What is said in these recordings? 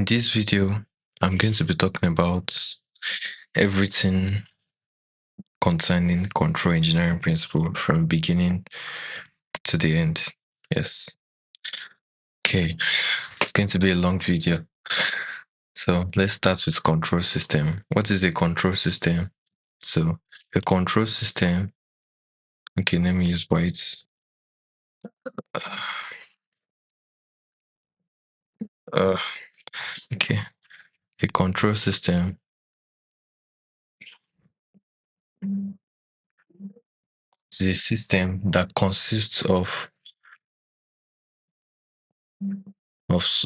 this video, I'm going to be talking about everything concerning control engineering principle from beginning to the end. Yes. Okay. It's going to be a long video. So let's start with control system. What is a control system? So a control system, okay, let me use white. Okay. A control system is a system that consists of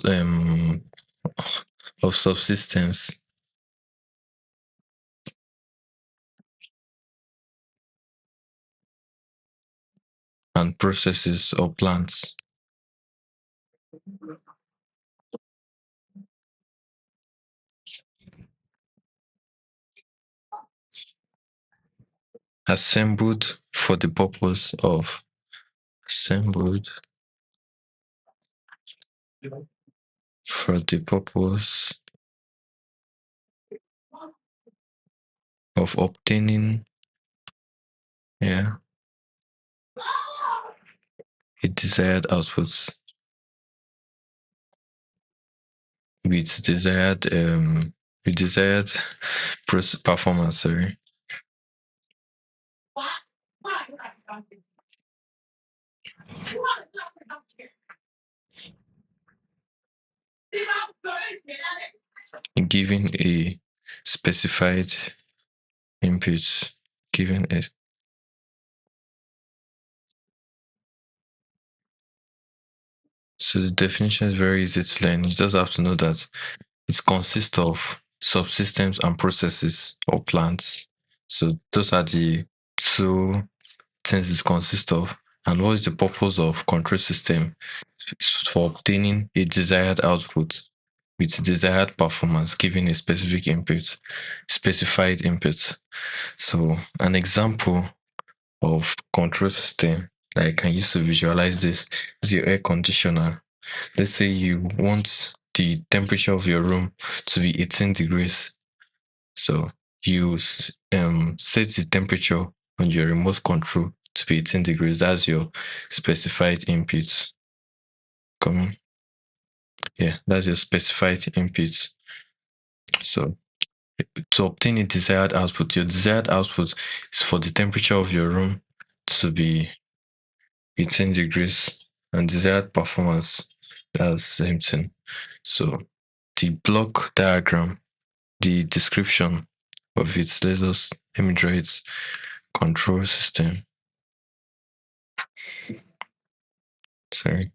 um of subsystems and processes or plants assembled for the purpose of obtaining a desired output with desired performance, sorry. Given a specified input, given a so the definition is very easy to learn. You just have to know that it consists of subsystems and processes or plants. So those are the two things it consists of. And what is the purpose of control system? It's for obtaining a desired output with desired performance given a specific input, specified input. So an example of control system that I can use to visualize this is your air conditioner. Let's say you want the temperature of your room to be 18 degrees. So you set the temperature on your remote control to be 18 degrees. That's your specified input. Coming. Yeah, that's your specified input. So to obtain a desired output, your desired output is for the temperature of your room to be 18 degrees and desired performance, that's the same thing. So the block diagram, the description of it, let me draw it. Control system. Sorry.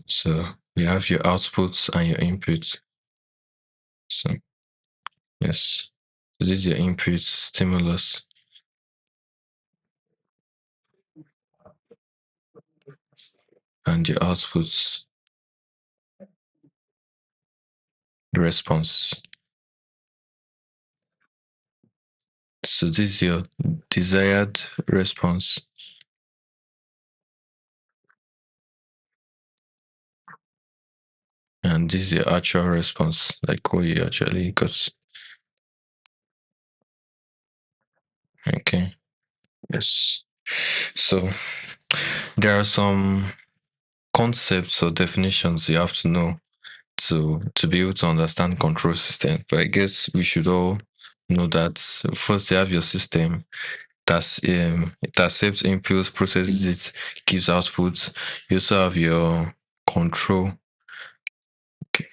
So you have your outputs and your inputs. So yes, this is your input stimulus. And your outputs response. So this is your desired response. And this is your actual response, like what you actually got. Okay. Yes. So there are some concepts or definitions you have to know to be able to understand control system. But I guess we should all know that first you have your system that's it accepts inputs, processes it, gives outputs. You also have your control. Okay.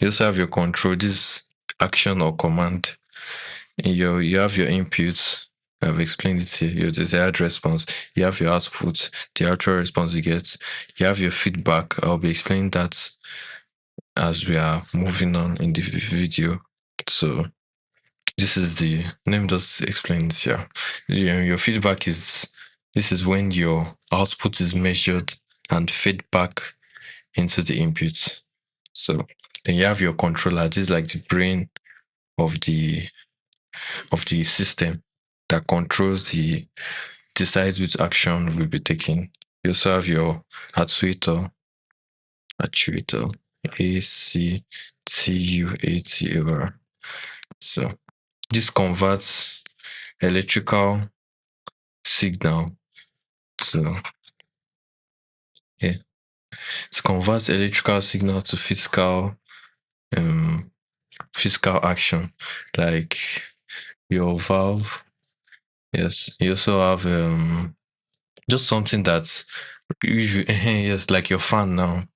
You also have your control, this action or command. You have your inputs. I've explained it here. Your desired response. You have your output, the actual response you get. You have your feedback. I'll be explaining that as we are moving on in the video. So this is let me just explain this here. Your feedback is when your output is measured and fed back into the input. So then you have your controller. This is like the brain of the system that controls the decides which action will be taken. You also have your actuator, actuator. So this converts electrical signal to yeah, it converts electrical signal to um physical action, like your valve. Yes, you also have just something that's usually yes, like your fan now.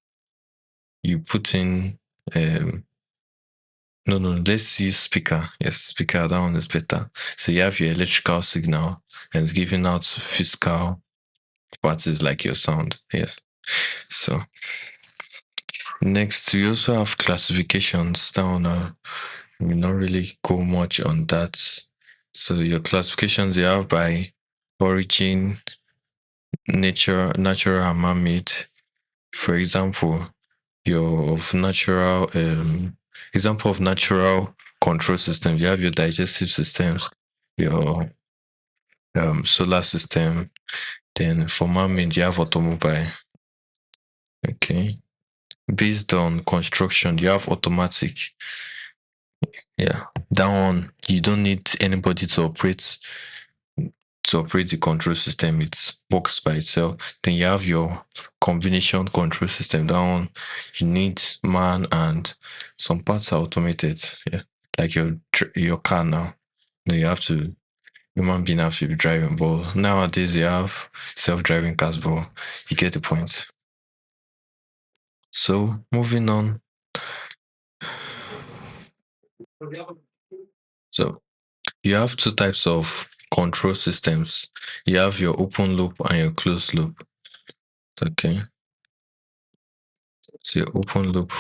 You put in no, let's use speaker. Yes, speaker, that one is better. So you have your electrical signal and it's giving out physical parts like your sound. Yes. So next we also have classifications. That one we not really go much on that. So your classifications you have by origin, natural and man-made. For example, your of natural example of natural control system. You have your digestive systems, your solar system. Then for man-made, you have automobile. Okay. Based on construction, you have automatic. Yeah. That one you don't need anybody to operate the control system. It works by itself. Then you have your combination control system. That one you need man and some parts are automated. Yeah, like your car now. No, you have to human being have to be driving. But nowadays you have self-driving cars. But you get the point. So moving on. So you have two types of control systems. You have your open loop and your closed loop. Okay. So your open loop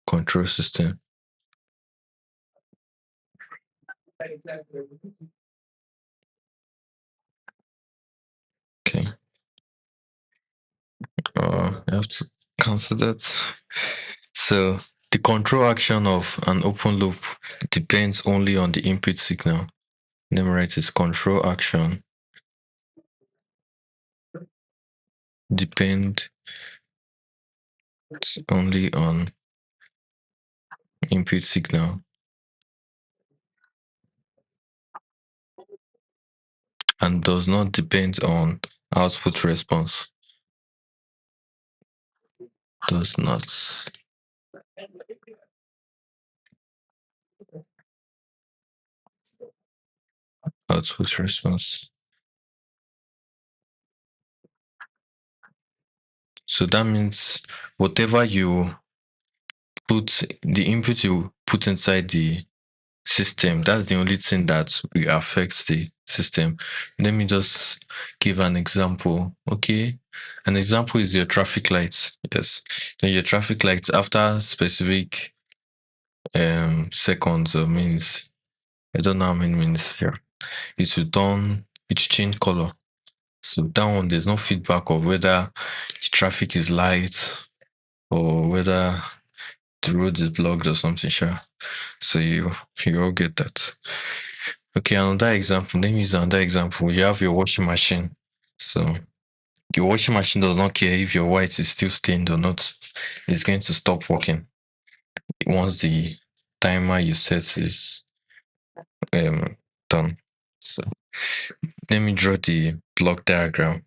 control system. Okay. I have to cancel that. So the control action of an open loop depends only on the input signal. Let me write it. Control action depends only on input signal and does not depend on output response. Does not output response. So that means whatever you put, the input you put inside the system, that's the only thing that will affect the system. Let me just give an example. Okay. An example is your traffic lights. Yes. Then your traffic lights after specific seconds or minutes. I don't know how many minutes here. It will change color. So that one there's no feedback of whether the traffic is light or whether the road is blocked or something, sure. So you all get that. Okay, another example. Let me use another example. You have your washing machine. So your washing machine does not care if your white is still stained or not. It's going to stop working once the timer you set is done. So let me draw the block diagram.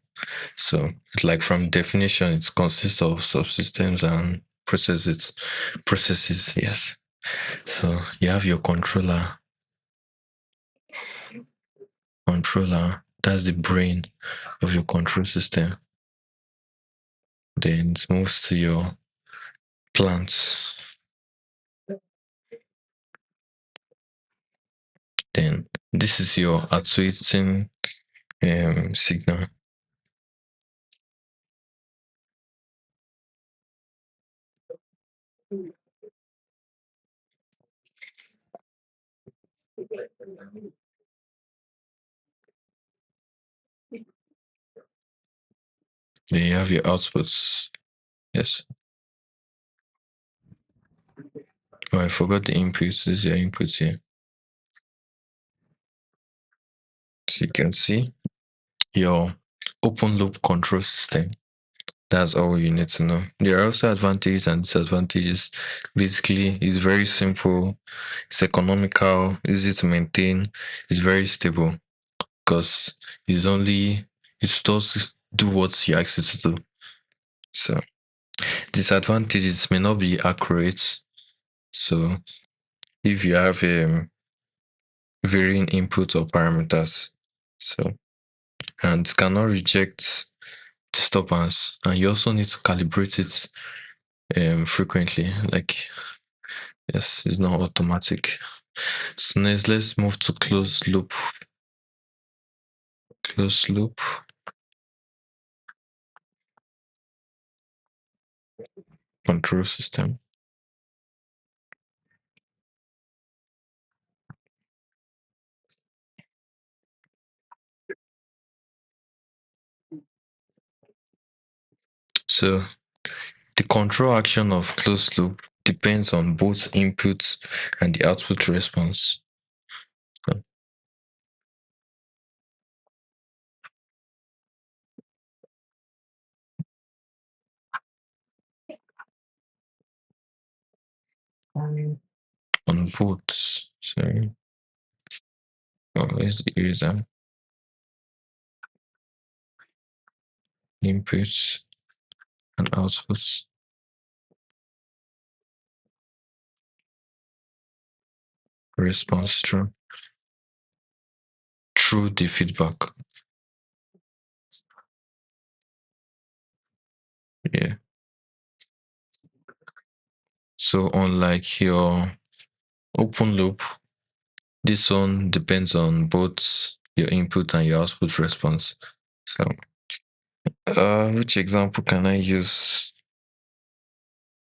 So like from definition, it consists of subsystems and processes. Yes. So you have your controller. That's the brain of your control system. Then it moves to your plants. Then this is your actuating signal. Then you have your outputs. Yes. Oh, I forgot the inputs. This is your inputs here. So you can see your open loop control system. That's all you need to know. There are also advantages and disadvantages. Basically, it's very simple, it's economical, easy to maintain, it's very stable because it does do what you ask it to do. So disadvantages may not be accurate. So if you have varying input or parameters, so and cannot reject disturbance, and you also need to calibrate it frequently. Like yes, it's not automatic. So next, let's move to closed loop control system. So the control action of closed loop depends on both inputs and the output response. So, on both, sorry, where's the eraser? Inputs and outputs response through the feedback. Yeah. So unlike your open loop, this one depends on both your input and your output response. So which example can I use?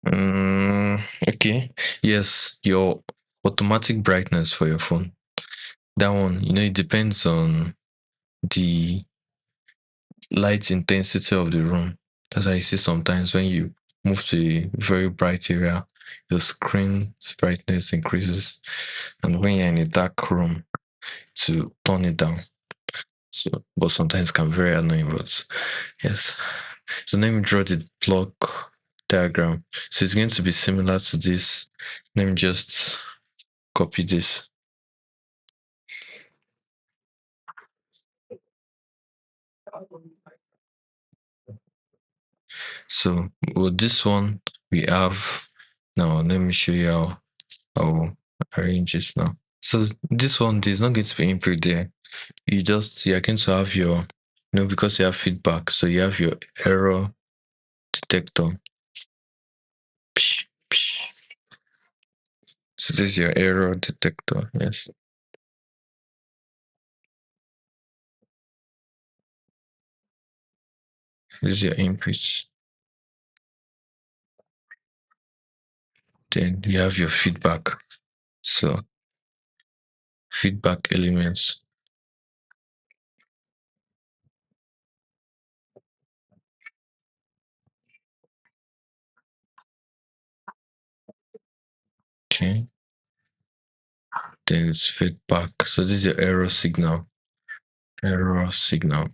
Okay. Yes, your automatic brightness for your phone. That one, it depends on the light intensity of the room. That's why I see sometimes when you move to a very bright area, your screen brightness increases. And when you're in a dark room, to turn it down. So, but sometimes it can be very annoying, but yes. So let me draw the block diagram. So it's going to be similar to this. Let me just copy this. So with this one, we have now. Let me show you how I'll arrange this now. So this one is not going to be input there. You're going to have your, because you have feedback. So you have your error detector. So this is your error detector. Yes. This is your inputs. Then you have your feedback. So feedback elements. Okay. Then it's feedback. So this is your error signal. Error signal.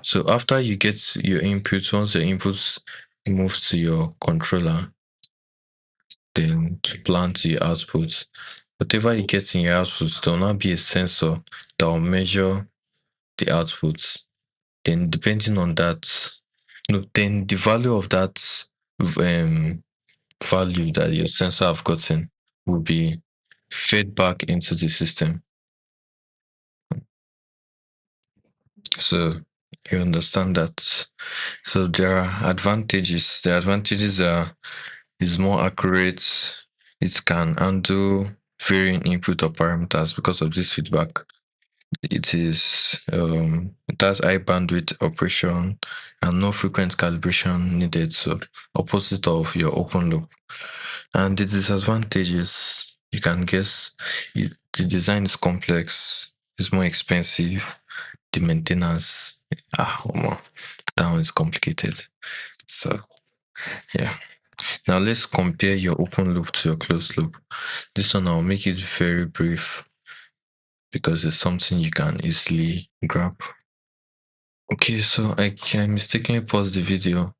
So after you get your inputs, once your inputs move to your controller, then to plan to your outputs. Whatever you get in your outputs, there will not be a sensor that will measure the outputs. Then depending on that, no, then the value of that value that your sensor have gotten will be fed back into the system. So you understand that. So there are advantages. The advantages are is more accurate. It can handle varying input or parameters because of this feedback. It has high bandwidth operation and no frequent calibration needed. So opposite of your open loop. And the disadvantages, you can guess, the design is complex, it's more expensive, the maintenance, that one is complicated. So yeah. Now let's compare your open loop to your closed loop. This one I'll make it very brief. because it's something you can easily grab. Okay, so I mistakenly paused the video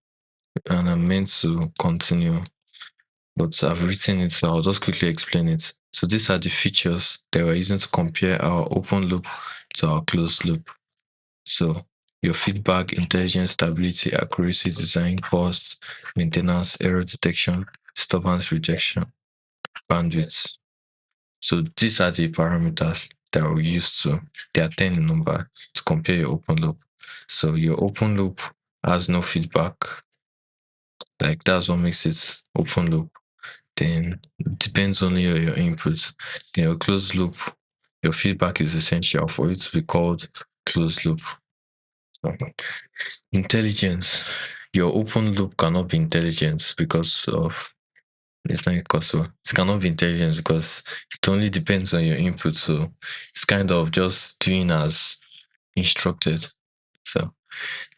and I meant to continue, but I've written it, so I'll just quickly explain it. So these are the features that we're using to compare our open loop to our closed loop. So your feedback, intelligence, stability, accuracy, design, cost, maintenance, error detection, disturbance rejection, bandwidth. So these are the parameters that we use to, they are 10 in number, to compare your open loop. So your open loop has no feedback, like that's what makes it open loop. Then it depends only on your inputs. Then your closed loop, your feedback is essential for it to be called closed loop. Intelligence. Your open loop cannot be intelligent because of it's not possible. It cannot be intelligent because it only depends on your input. So it's kind of just doing as instructed. So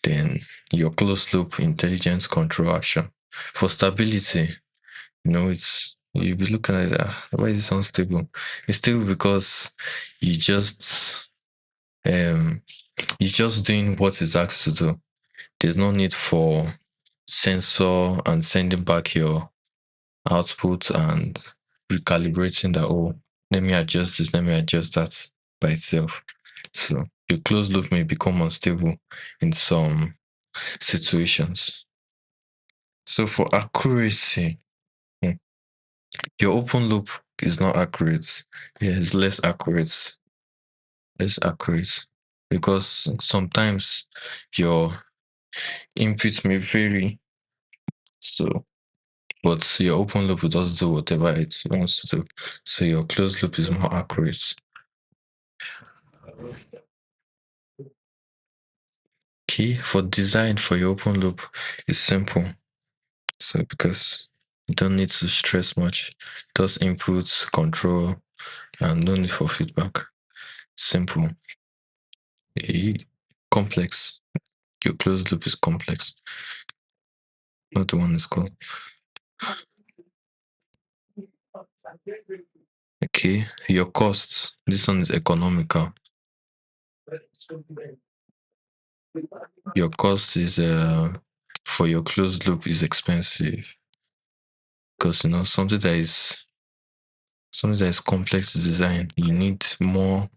then your closed loop intelligence control action. For stability, it's you'll be looking at why is it unstable? It's stable because you just um you're just doing what it's asked to do. There's no need for sensor and sending back your output and recalibrating that, oh, let me adjust this, let me adjust that by itself. So your closed loop may become unstable in some situations. So for accuracy, hmm, your open loop is not accurate. Yeah, it's less accurate because sometimes your inputs may vary. So but your open loop will just do whatever it wants to do. So your closed loop is more accurate. Key for design for your open loop is simple. So because you don't need to stress much, just inputs, control, and no need for feedback. Simple. Complex. Your closed loop is complex. Not the one is called. Okay. Your costs. This one is economical. Your cost is for your closed loop is expensive because something that is complex to design, you need more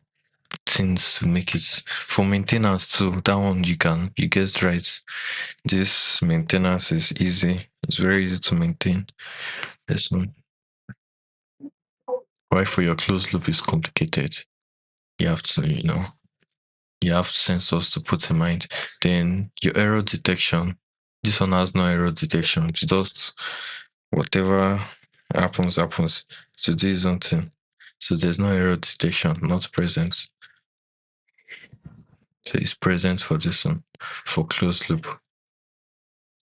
things to make it. For maintenance too, that one you guessed right. This maintenance is easy. It's very easy to maintain. This one. Why for your closed loop is complicated. You have to, you have sensors to put in mind. Then your error detection. This one has no error detection. It's just whatever happens. So this is something. So there's no error detection, not present. So it's present for this one, for closed loop.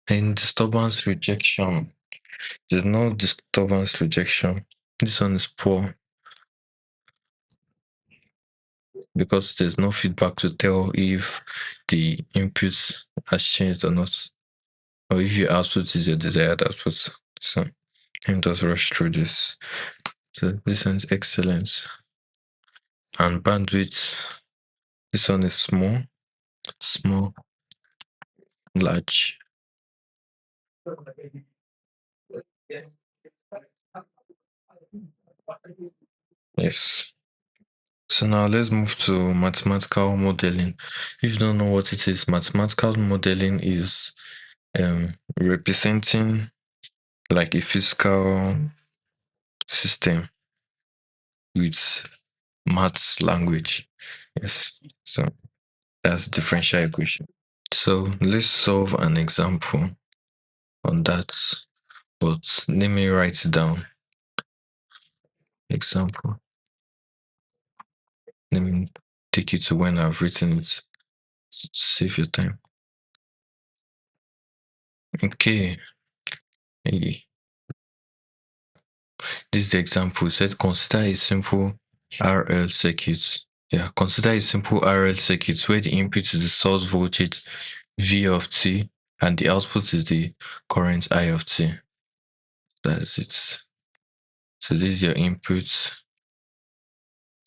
And disturbance rejection. There's no disturbance rejection. This one is poor because there's no feedback to tell if the input has changed or not, or if your output is your desired output. So let me just rush through this. So this one's excellent. And bandwidth, this one is small, large. Yes. So now let's move to mathematical modeling. If you don't know what it is, mathematical modeling is representing like a physical system with maths language. Yes. So that's differential equation. So let's solve an example on that. But let me write it down. Example. Let me take you to when I've written it. Save your time. Okay. Hey. This is the example. It says consider a simple RL circuit. Yeah, consider a simple RL circuit where the input is the source voltage V of t and the output is the current I of t. That's it. So this is your input.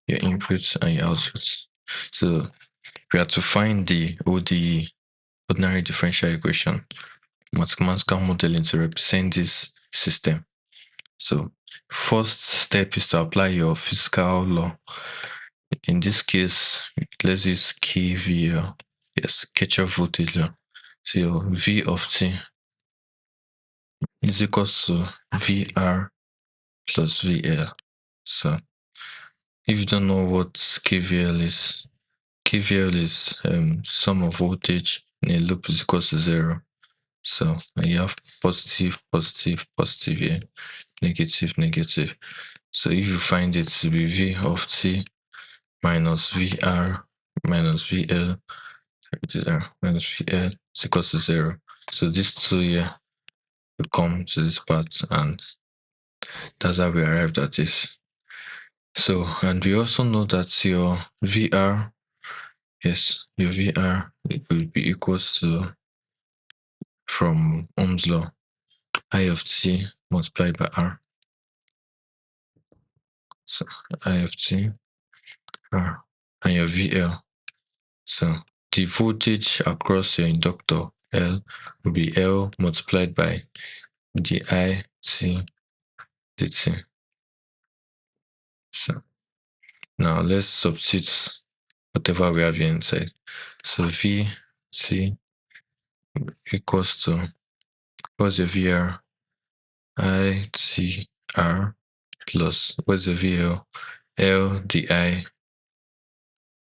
your inputs and your outputs. So we have to find the ODE, ordinary differential equation, mathematical modeling to represent this system. So first step is to apply your physical law. In this case, let's use KVL. Yes, Kirchhoff voltage law. So your V of t is equals to VR plus VL. So if you don't know what KVL is sum of voltage in a loop is equals to 0. So you have positive, positive, positive here, negative, negative. So if you find it to be V of t minus VR minus VL, minus VL is equals to 0. So these two here will come to this part, and that's how we arrived at this. So, and we also know that your VR, yes, your VR will be equals to, from Ohm's law, I of t multiplied by R. So I of t, R, and your VL. So the voltage across your inductor L will be L multiplied by di t dt. So now let's substitute whatever we have here inside. So V t equals to, what's your VR? I t R plus, what's the VL? L di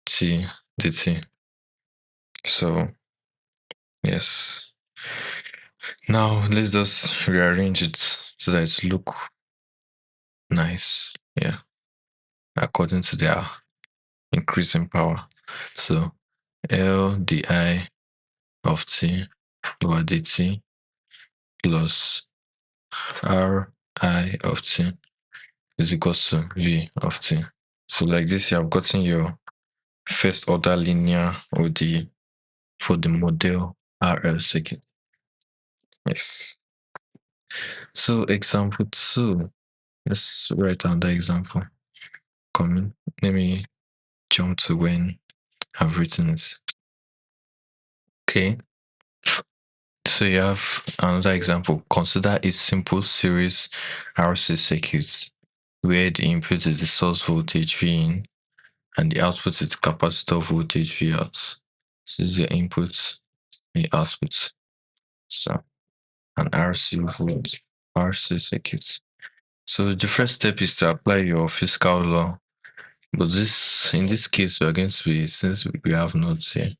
t dt. So yes. Now let's just rearrange it so that it look nice. Yeah. According to their increasing power. So L di of t over dt plus R I of t is equals to V of t. So like this, you have gotten your first order linear ODE for the model RL circuit. Yes. So example 2. Let's write down the example. Coming. Let me jump to when I've written it. Okay. So you have another example. Consider a simple series RC circuit where the input is the source voltage V in and the output is capacitor voltage V out. This is your input, the output. So an RC circuit. So the first step is to apply your physical law. But in this case, we are going to be, since we have nodes here,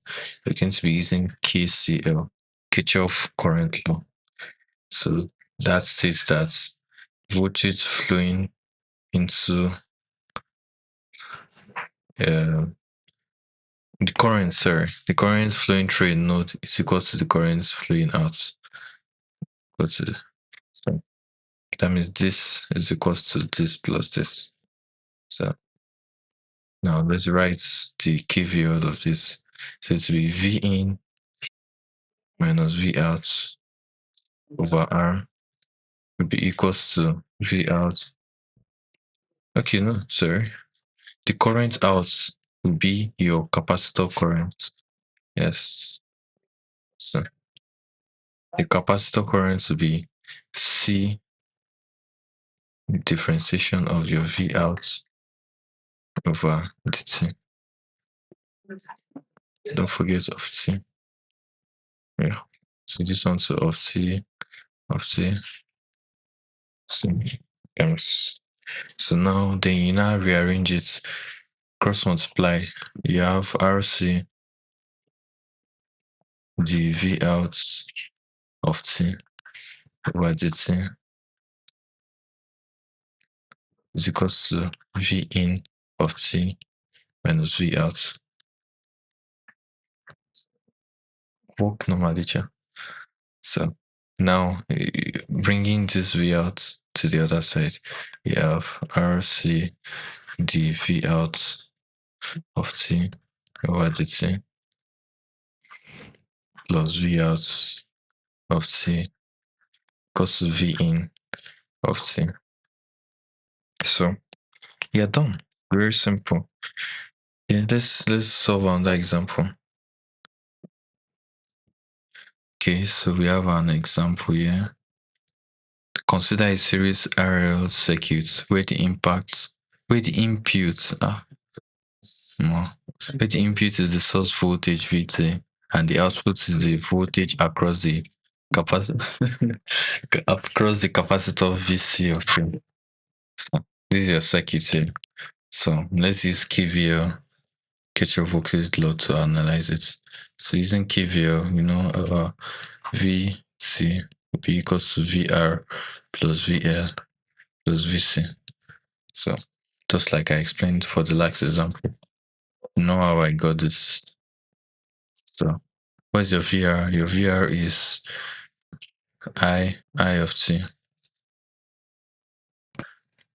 we're going to be using KCL, Kirchhoff current law. So that states that voltage flowing into the current flowing through a node is equal to the current flowing out. So that means this is equal to this plus this. So now let's write the KVL of this. So it will be V in minus V out over R will be equals to V out. Okay, no, sorry. The current out will be your capacitor current. Yes. So the capacitor current will be C differentiation of your V out over dt. Don't forget of T. Yeah. So this one to of T of T. So now then you now rearrange it, cross multiply. You have RC the V out of T over dt is equals to V in of T minus V out. Work normally, teacher. So now bringing this V out to the other side, you have RC the V out of T over dt plus V out of T equals to V in of T. So you're done. Very simple. Yeah, let's solve another example. Okay, so we have an example here. Consider a series RL circuit where the input no, where the input is the source voltage VT and the output is the voltage across the capacitor across the capacitor VC of two. So this is your circuit here. So let's use KVL, Kirchhoff voltage law, to analyze it. So using KVL, VC will be equals to VR plus VL plus VC. So just like I explained for the last example, you know how I got this. So what's your VR? Your VR is I of t.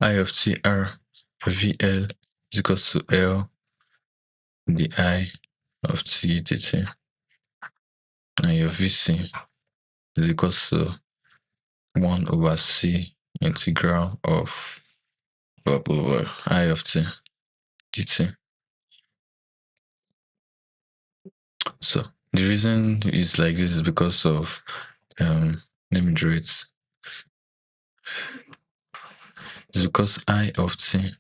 I of t r VL is equals to L di of t dt. And your VC is equals to 1 over C integral of over I of t dt. So the reason is like this is because of let me draw it. It's because I of t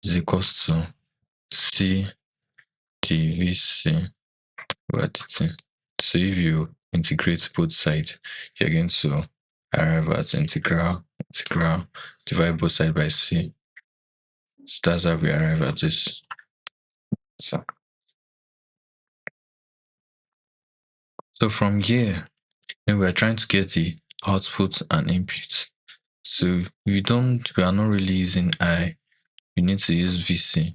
is equals to C dvc over dt. So if you integrate both sides, you're going to arrive at integral divide both sides by C. So that's how we arrive at this. So from here, then we are trying to get the output and input. So we are not really using I, we need to use VC.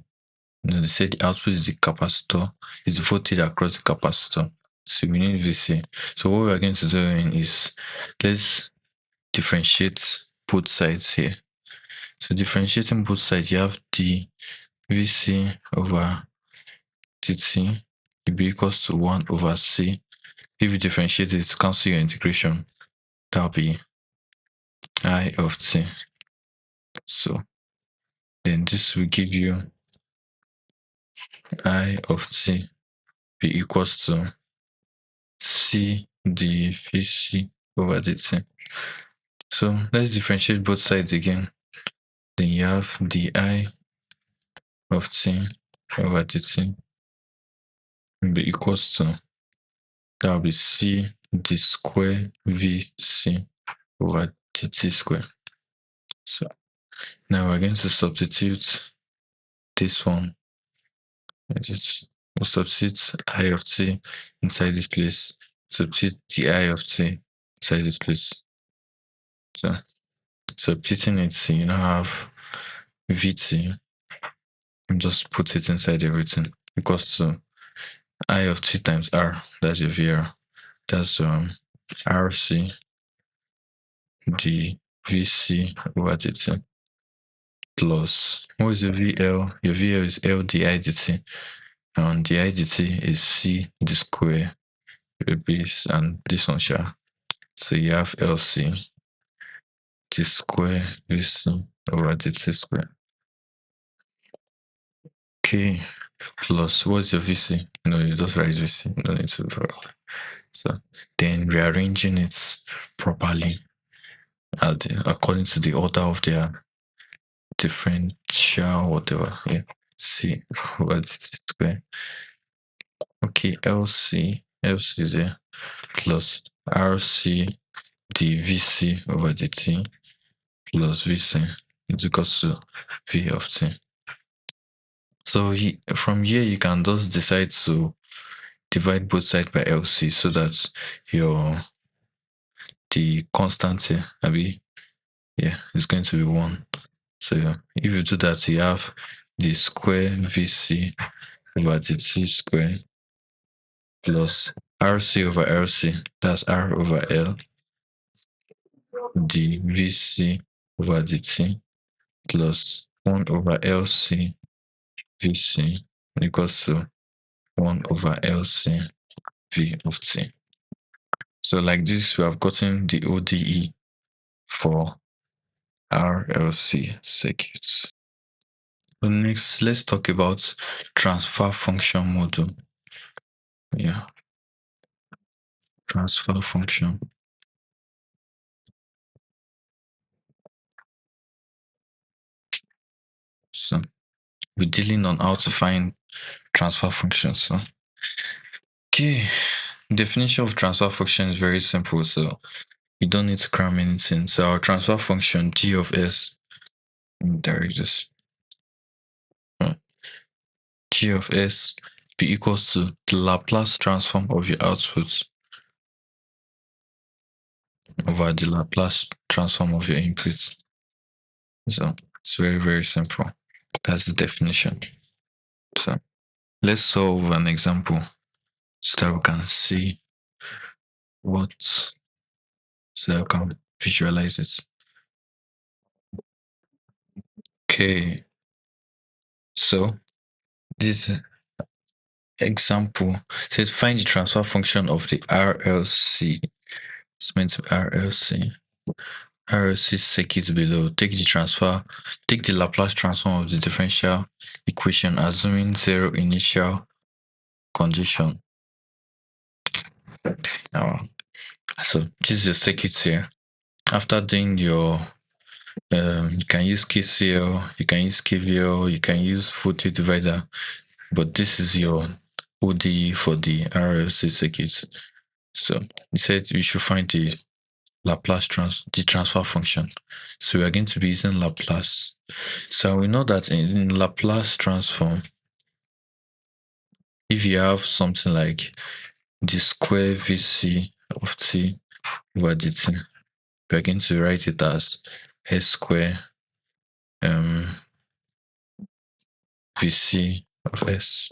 They said the output is the capacitor, is the voltage across the capacitor. So we need VC. So what we are going to do is let's differentiate both sides here. So differentiating both sides, you have the VC over dt will be equals to 1 over C. If you differentiate it, cancel your integration, that'll be I of t. So then this will give you I of t be equals to C dvc over dt. So let's differentiate both sides again. Then you have di of t over dt will be equals to, that will be C d square VC over dt square. So now we're going to substitute this one. We'll substitute I of t inside this place. Substitute the I of t inside this place. So substituting it, you now have VT. And just put it inside everything. Equals to I of t times R. That's your VR. That's RC d VC over dt plus, what is your VL? Your VL is L di dt. And di dt is C d square base and this one share. So you have LC d square VC over dt square. Okay, plus what's your VC? No, you just write VC. No need to. So then rearranging it properly according to the order of their differential, whatever. Yeah. C over dt square. Okay, LC is there plus RC dvc over dt plus VC is equals to V of t. So from here, you can just decide to divide both sides by LC so that the constant here, is going to be 1. So if you do that, you have the square VC over dt square plus RC over LC, that's R over L, the VC over dt plus 1 over LC VC equals to 1 over LC V of t. So like this, we have gotten the ODE for RLC circuits. So next, let's talk about transfer function model. Yeah, transfer function. So we're dealing on how to find transfer functions. So okay, definition of transfer function is very simple. So you don't need to cram anything. So our transfer function g of s, there it is. G of s be equals to the Laplace transform of your output over the Laplace transform of your input. So it's very, very simple. That's the definition. So let's solve an example so that we can see what, so that we can visualize it. Okay, so this example says find the transfer function of the RLC. It's meant to be RLC. RLC circuit below. Take the Laplace transform of the differential equation, assuming zero initial condition. Now, so this is your circuit here. After doing your, you can use KCL, you can use KVL, you can use voltage divider, but this is your ODE for the RLC circuit. So it said we should find the the transfer function. So we are going to be using Laplace. So we know that in Laplace transform, if you have something like the square VC of t over dt, we are going to write it as s square VC of s.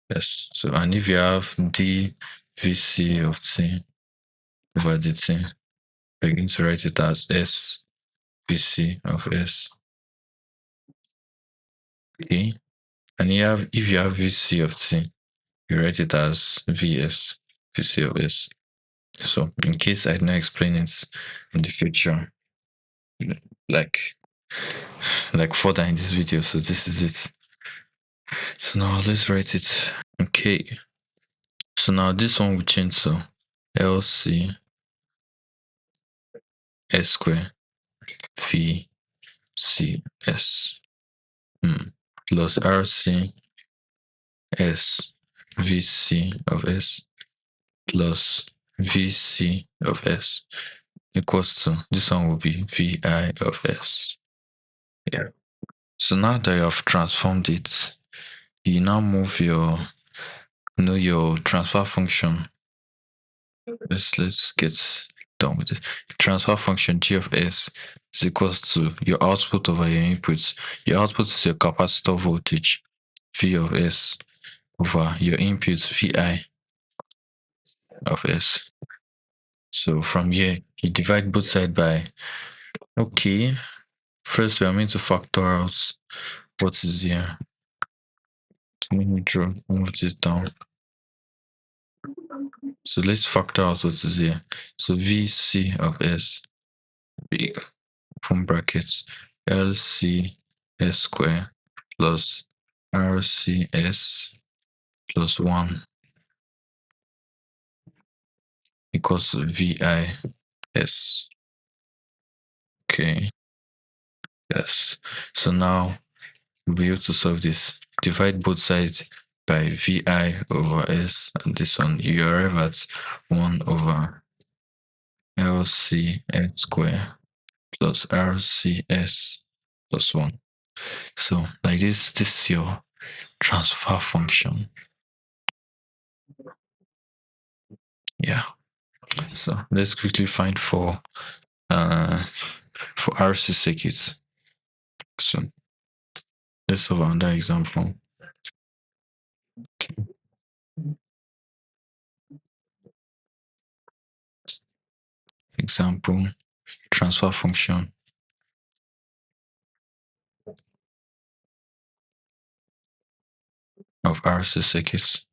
Yes. So and if you have d VC of t over dt, we're going to write it as s VC of s. Okay. And if you have VC of t, you write it as VS, VC of s. So in case I did not explain it in the future, like further in this video, so this is it. So now let's write it. Okay. So now this one will change to LC S square V C S plus RC S VC of S plus VC of S equals to, this one will be VI of S. Yeah. So now that you have transformed it, you now move your transfer function. Let's get done with it. Transfer function g of s is equals to your output over your input. Your output is your capacitor voltage v of s over your input vi of s. So from here, you divide both sides by, okay, first we are going to factor out what is here. So let me move this down. So let's factor out what is here. So vc of s be from brackets LC S square plus RCS plus 1 equals to VIS. Okay, yes. So now we'll be able to solve this. Divide both sides by VI over S, and this one you arrive at 1 over LC S square plus RCS plus 1. So like this is your transfer function. Yeah. So let's quickly find for RC circuits. So let's solve another example. Okay. Example, transfer function of RC circuits.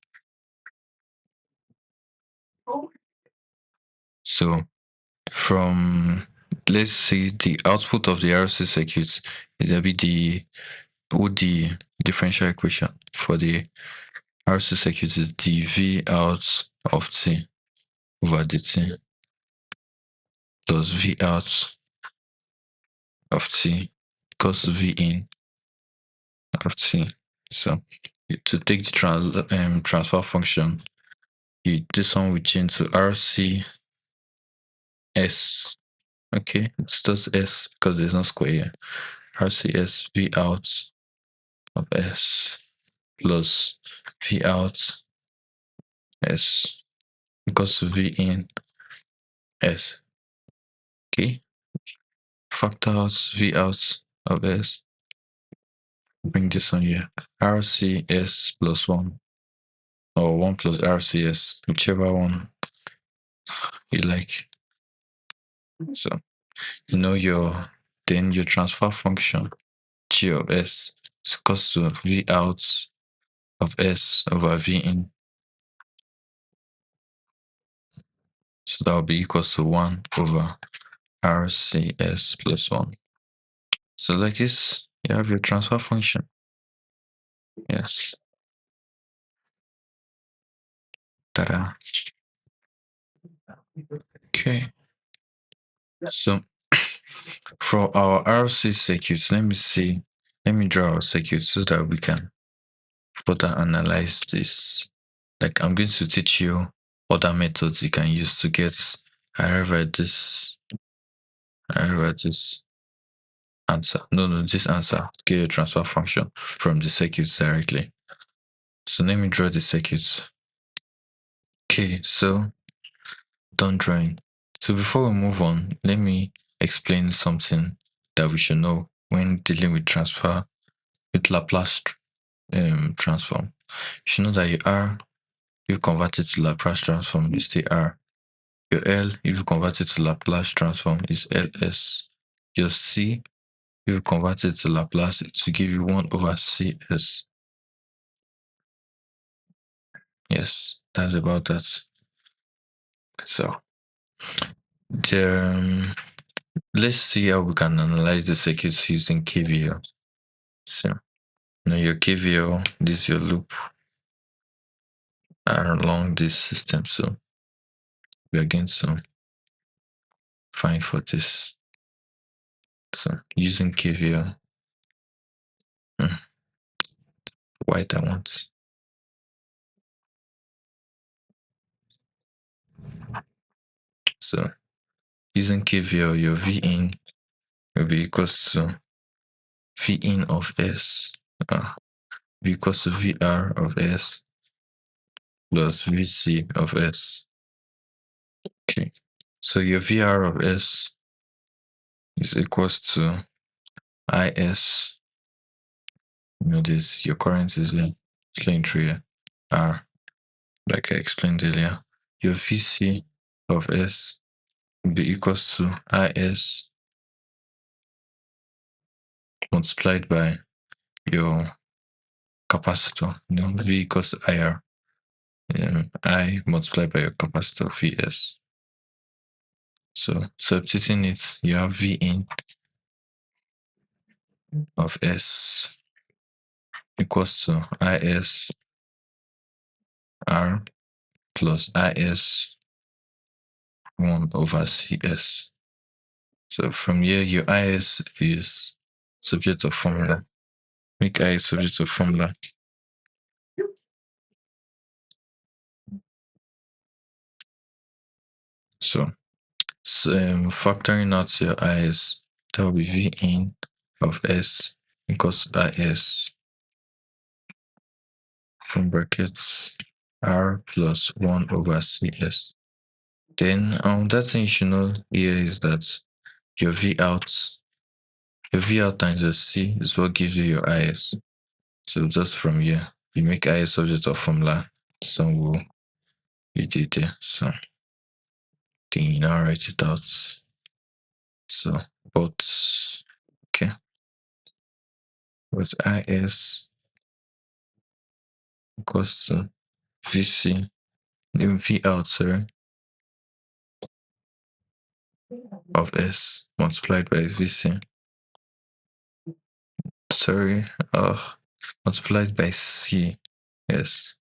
So from, let's say the output of the RC circuit, it'll be With the differential equation for the RC circuit is dv out of t over dt plus v out of t equals to v in of t. So to take the transfer function, this one will change to RC S. Okay, it's just S because there's no square here. RCS V out of S plus V out S equals to V in S. Okay, factor out V out of S. Bring this on here. RCS plus 1 or 1 plus RCS, whichever one you like. So you know your transfer function G of S is equals to V out of S over V in. So that will be equals to 1 over RCS plus 1. So like this, you have your transfer function. Yes. Ta-da. Okay. So for our RC circuits, let me draw our circuit so that we can further analyze this. Like I'm going to teach you other methods you can use to get arrive at this answer. No, this answer. Get your transfer function from the circuits directly. So let me draw the circuits. Okay, so done drawing. So before we move on, let me explain something that we should know when dealing with Laplace transform. You should know that your R, if you convert it to Laplace transform, is the R. Your L, if you convert it to Laplace transform, is LS. Your C, if you convert it to Laplace, it will give you 1 over CS. Yes, that's about that. So, let's see how we can analyze the circuits using KVL. So, now your KVL, this is your loop along this system. So, we are going to find for this. So, using KVL, white I want. So, using KVL, your V in will be equals to V in of S, be equals to VR of S plus VC of S. Okay, so your VR of S is equals to IS. You know this, your current is flowing through here, R, like I explained earlier. Your VC of S will be equals to IS multiplied by your capacitor, V equals to IR. I multiplied by your capacitor Vs. So substituting it, you have V in of S equals to IS R plus IS 1 over CS. So from here, your IS is subject of formula. Make IS subject of formula. So factoring out your IS, that will be V in of S equals to IS from brackets R plus 1 over CS. Then that thing you should know here is that your V out times your C is what gives you your IS. So just from here, you make IS subject of formula. Some will you did there. So then you now write it out. So but okay. But IS equals to VC, then V out, sorry, of S multiplied by VC sorry, multiplied by C. Yes.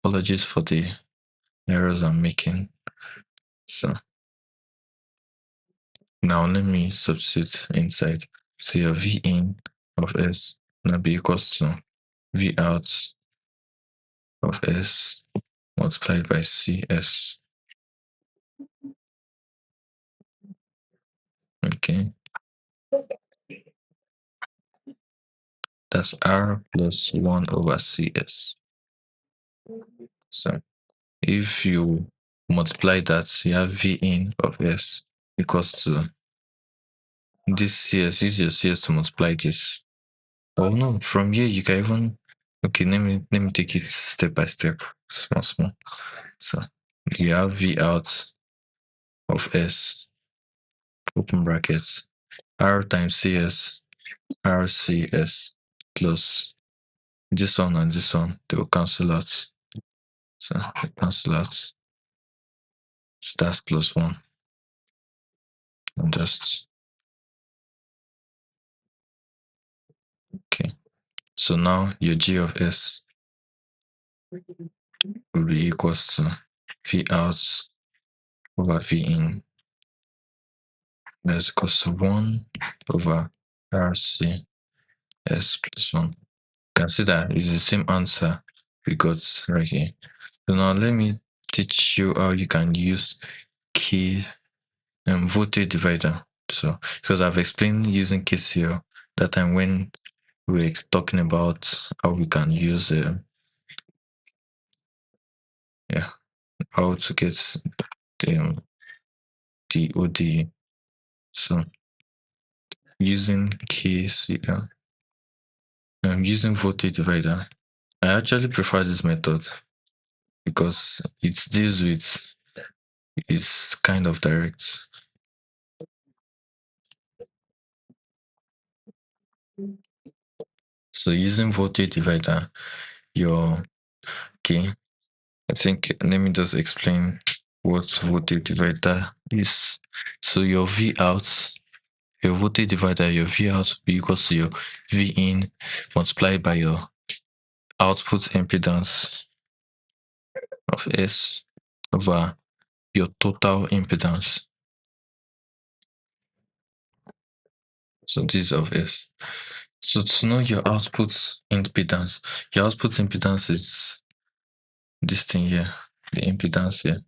Apologies for the errors I'm making. So now let me substitute inside. So your V in of S now be equals to V out of S multiplied by CS. Okay. That's R plus 1 over CS. So if you multiply that, you have V in of S equals to this CS. Use your CS to multiply this. Oh no, from here you can even okay, let me take it step by step, small. So you have V out of S, open brackets, R times CS, RCS plus this one and this one, they will cancel out. So they cancel out. So that's plus 1. And just okay. So now your G of S will be equals to V out over V in. That's equals to 1 over RC S plus 1. You can see that it's the same answer we got right here. So now let me teach you how you can use key voltage divider. So because I've explained using KCL that time when we were talking about how we can use how to get the ODE. So using KCL, using voltage divider, I actually prefer this method because it deals with it's kind of direct. So using voltage divider, your okay, I think let me just explain what voltage divider is. So your V out, your voltage divider, your V out will be equal to your V in multiplied by your output impedance of S over your total impedance. So this of S. So to know your output impedance is this thing here, the impedance here.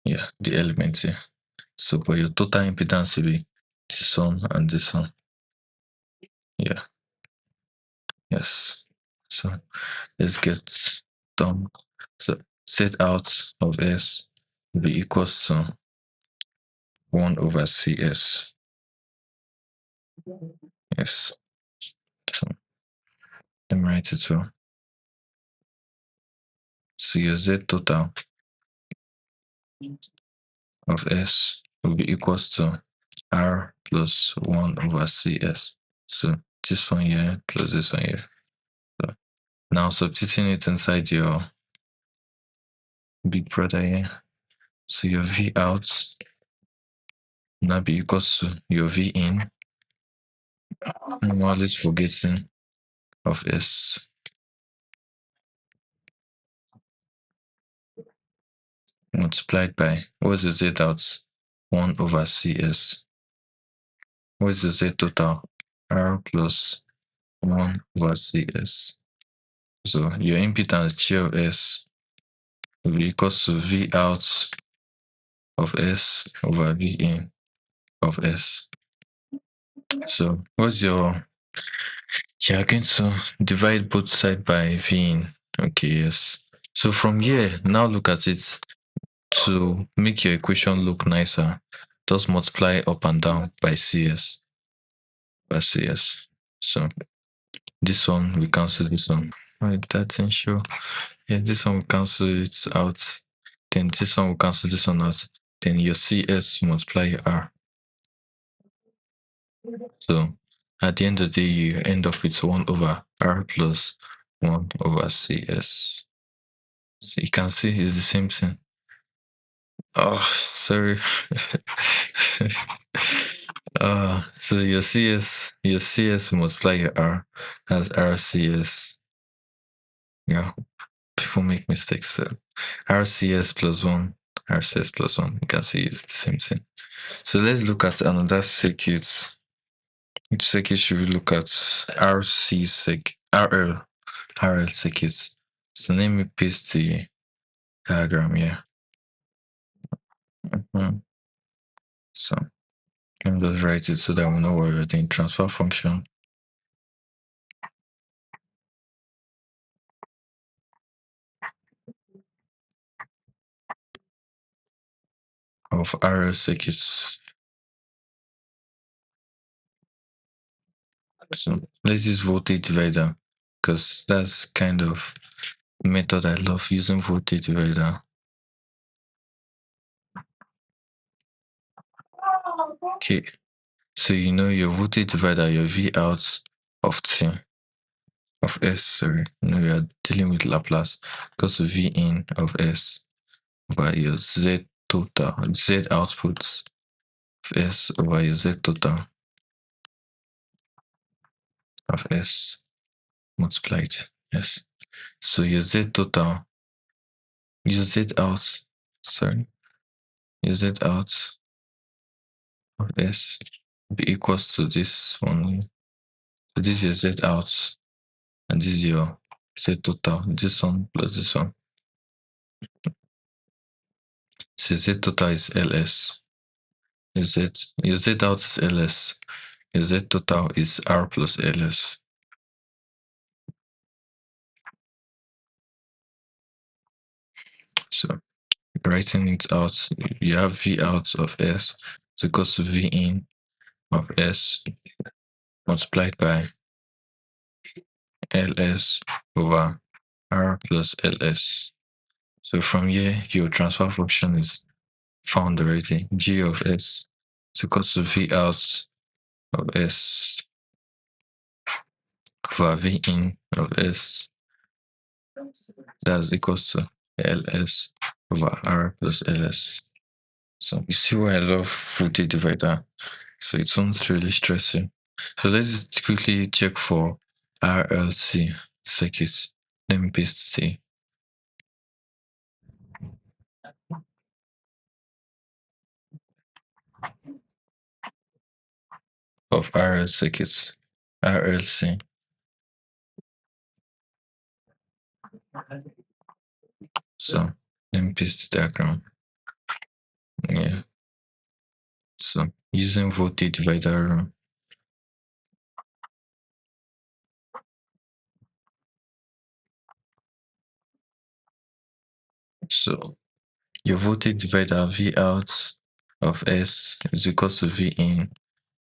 Yeah, the element here. So for your total impedance will be this one and this one. Yeah. Yes. So let's get done. So set out of S will be equals to 1 over CS. Yes. So let me write it so. So your Z total of S will be equals to R plus 1 over CS. So this one here plus this one here. So now substituting it inside your big brother here. So your V out now be equals to your V in. I'm always forgetting of S multiplied by what's the Z out? 1 over CS. What's the Z total? R plus 1 over CS. So your impedance G of S will be equals to V out of S over V in of S. So what's you're going to divide both sides by V in. Okay, yes. So from here, now look at it. To make your equation look nicer, just multiply up and down by CS. By CS. So this one we cancel this one. Right, that's sure. Yeah, this one we cancel it out. Then this one we cancel this one out. Then your CS multiply your R. So at the end of the day, you end up with 1 over R plus 1 over CS. So you can see it's the same thing. Oh, sorry. So your CS multiply your R. That's RCS. Yeah, people make mistakes. So RCS plus one, RCS plus one. You can see it's the same thing. So let's look at another circuit. Which circuit should we look at? RL circuits. So let me paste the diagram here. So let me just write it so that we know what we're doing. Transfer function of RL circuits. So let's use voltage divider because that's kind of method I love using voltage divider. Okay, so you know your voltage divider, your V out of T of S, sorry. You know you are dealing with Laplace because of V in of S by your Z total, Z outputs of S over your Z total of S multiplied. Yes. So your Z total, your Z out, sorry, your Z out of S be equals to this one. So this is Z out, and this is your Z total. This one plus this one. So Z total is LS. Your Z out is LS. Your Z total is R plus LS. So writing it out, you have V out of S is equals to V in of S multiplied by LS over R plus LS. So from here, your transfer function is found already. G of S is equals to V out of S over V in of S. That's equals to LS over R plus LS. So you see why I love voltage divider. So it won't really stress you. So let's just quickly check for RLC circuit. Let me paste the of RL circuits. RLC. So let me paste the diagram. Yeah. So using voltage divider. So your voltage divider V out of S is equals to V in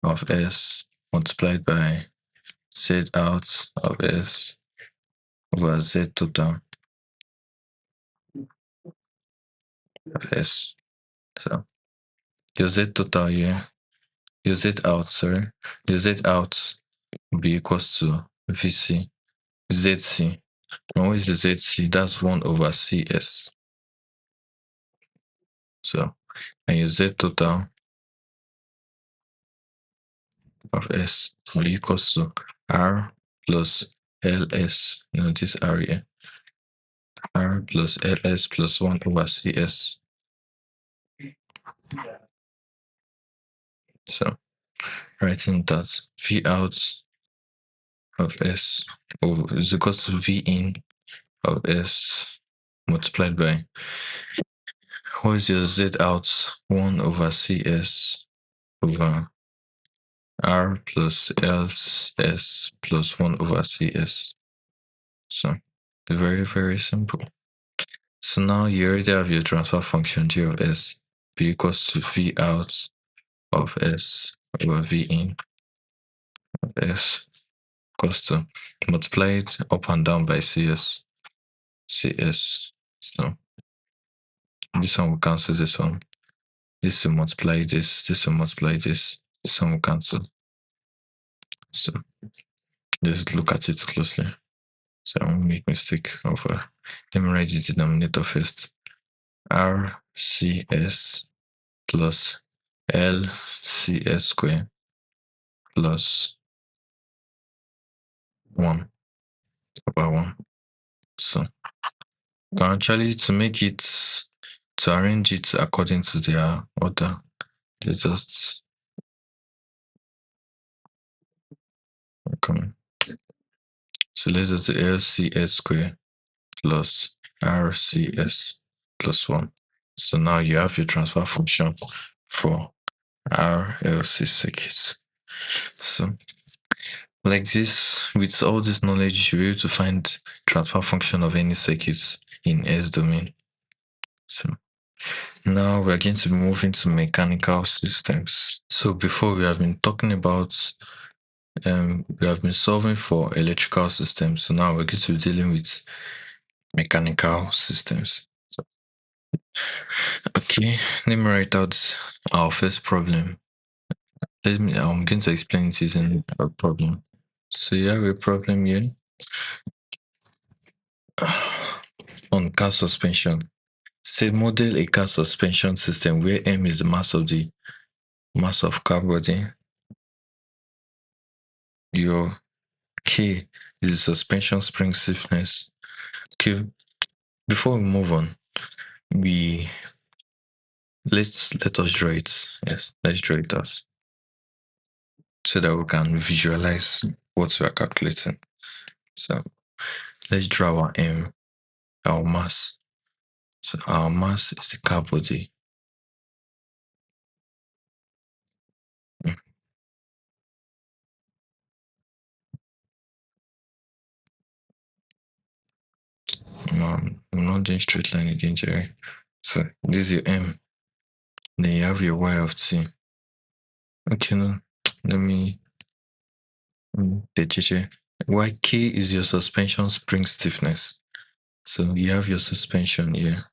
of S multiplied by Z out of S over Z total of S. So your Z total here, your Z out, sorry, your Z out will be equals to VC, ZC. And what is the ZC? That's 1 over CS. So, and your Z total of S will be equals to R plus LS, this R here, R plus LS plus 1 over CS. So, writing that V out of S is equals to V in of S multiplied by, what is your Z out? 1 over CS over R plus LS plus 1 over CS. So, very, very simple. So now you already have your transfer function G of S be equals to V out of S over V in of S equals to multiply it up and down by CS. CS. So this one will cancel this one. This will multiply this will multiply this one will cancel. So just look at it closely. So I won't make mistake of let me write the denominator first. RCS plus LCS square plus 1 over 1. So can actually to arrange it according to their order, let's just come. So let's just do LCS square plus RCS plus 1. So now you have your transfer function for RLC circuits. So like this, with all this knowledge, you should be able to find transfer function of any circuits in S domain. So now we're going to be moving to mechanical systems. So before we have been talking about we have been solving for electrical systems. So now we're going to be dealing with mechanical systems. So, okay, let me write out our first problem. I'm going to explain it using a problem. So you have a problem here on car suspension. Say model a car suspension system where m is the mass of car body. Your k is the suspension spring stiffness. Okay, before we move on, let us draw it. Yes, let's draw it out so that we can visualize what we are calculating. So let's draw our m, our mass. So our mass is the car body. I'm not doing straight line again, Jerry. So this is your m. Then you have your y of t. Okay, no, let me YK is your suspension spring stiffness. So you have your suspension here.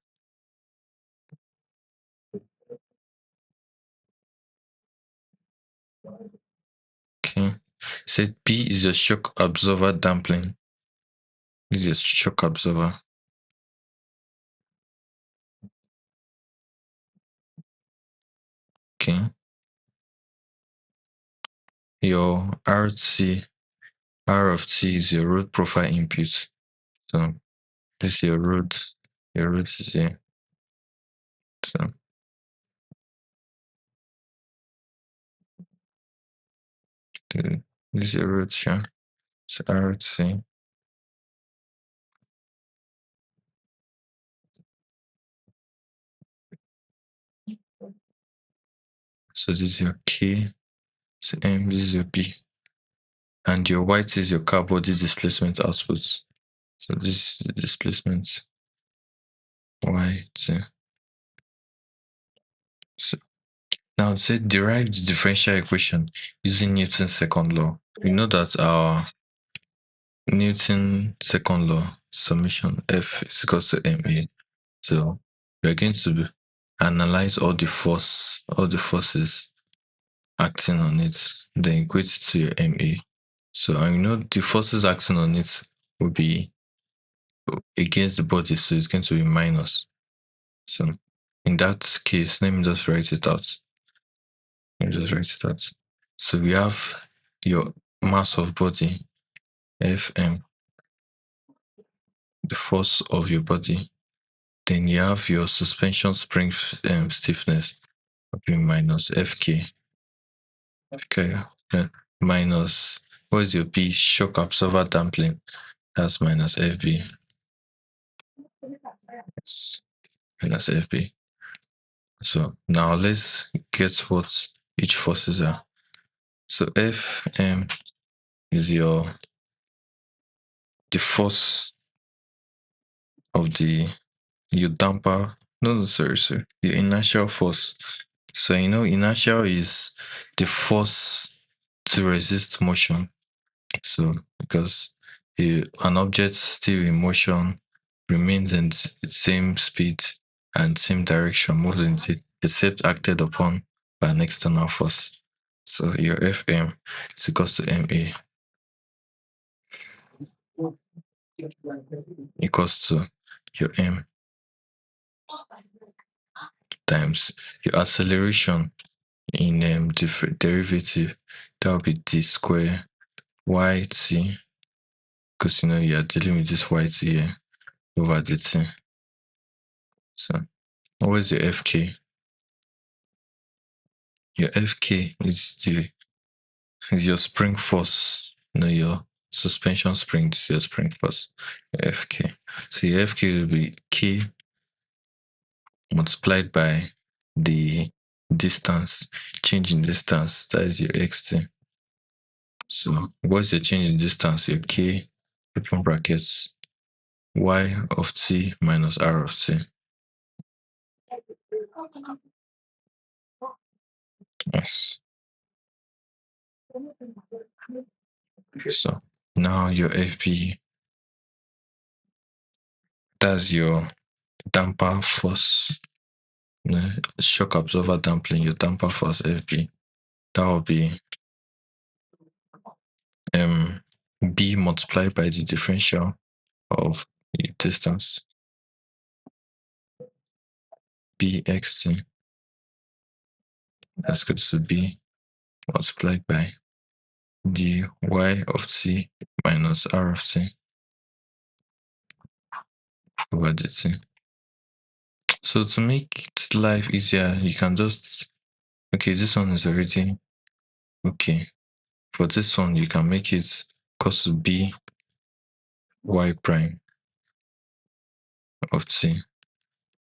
Okay. Say P is your shock absorber damping. This is your shock absorber. Okay. Your R of T is your road profile input. So this is your road. Your road is here. So this is your road, sure. So RT. So this is your K. So M, this is your P. And your white is your car body displacement output. So this is the displacement YT. So now say derive the differential equation using Newton's second law. We know that our Newton's second law summation F is equal to ma. So we're going to analyze all the forces acting on it, then equate it to your ma. So I know the forces acting on it will be against the body, so it's going to be minus. So in that case, let me just write it out. So we have your mass of body, Fm, the force of your body. Then you have your suspension spring stiffness, minus Fk. Minus, what is your P? Shock absorber damping. That's minus Fb. Minus Fb. So now let's get what each forces are. So Fm is the force of your damper. No, sorry. Your inertial force. So inertial is the force to resist motion. So because an object still in motion remains in the same speed and same direction, moving it, except acted upon by an external force. So your Fm is equals to ma equals to your m times your acceleration in derivative, that will be d square yt, because you are dealing with this yt here over dt. So what is your fk? Your fk is your spring force, your suspension spring. This is your spring force, your fk. So your fk will be k multiplied by the distance, change in distance, that is your xt. So what's your change in distance? Your k, open brackets, y of t minus r of t. Yes. So now your fb, that's your damper force, shock absorber damping, your damper force fb. That will be b multiplied by the differential of the distance, bxt. That's good to b multiplied by the y of t minus r of t over dt. So to make life easier, you can just, okay, this one is already okay. For this one, you can make it cos to b y prime of t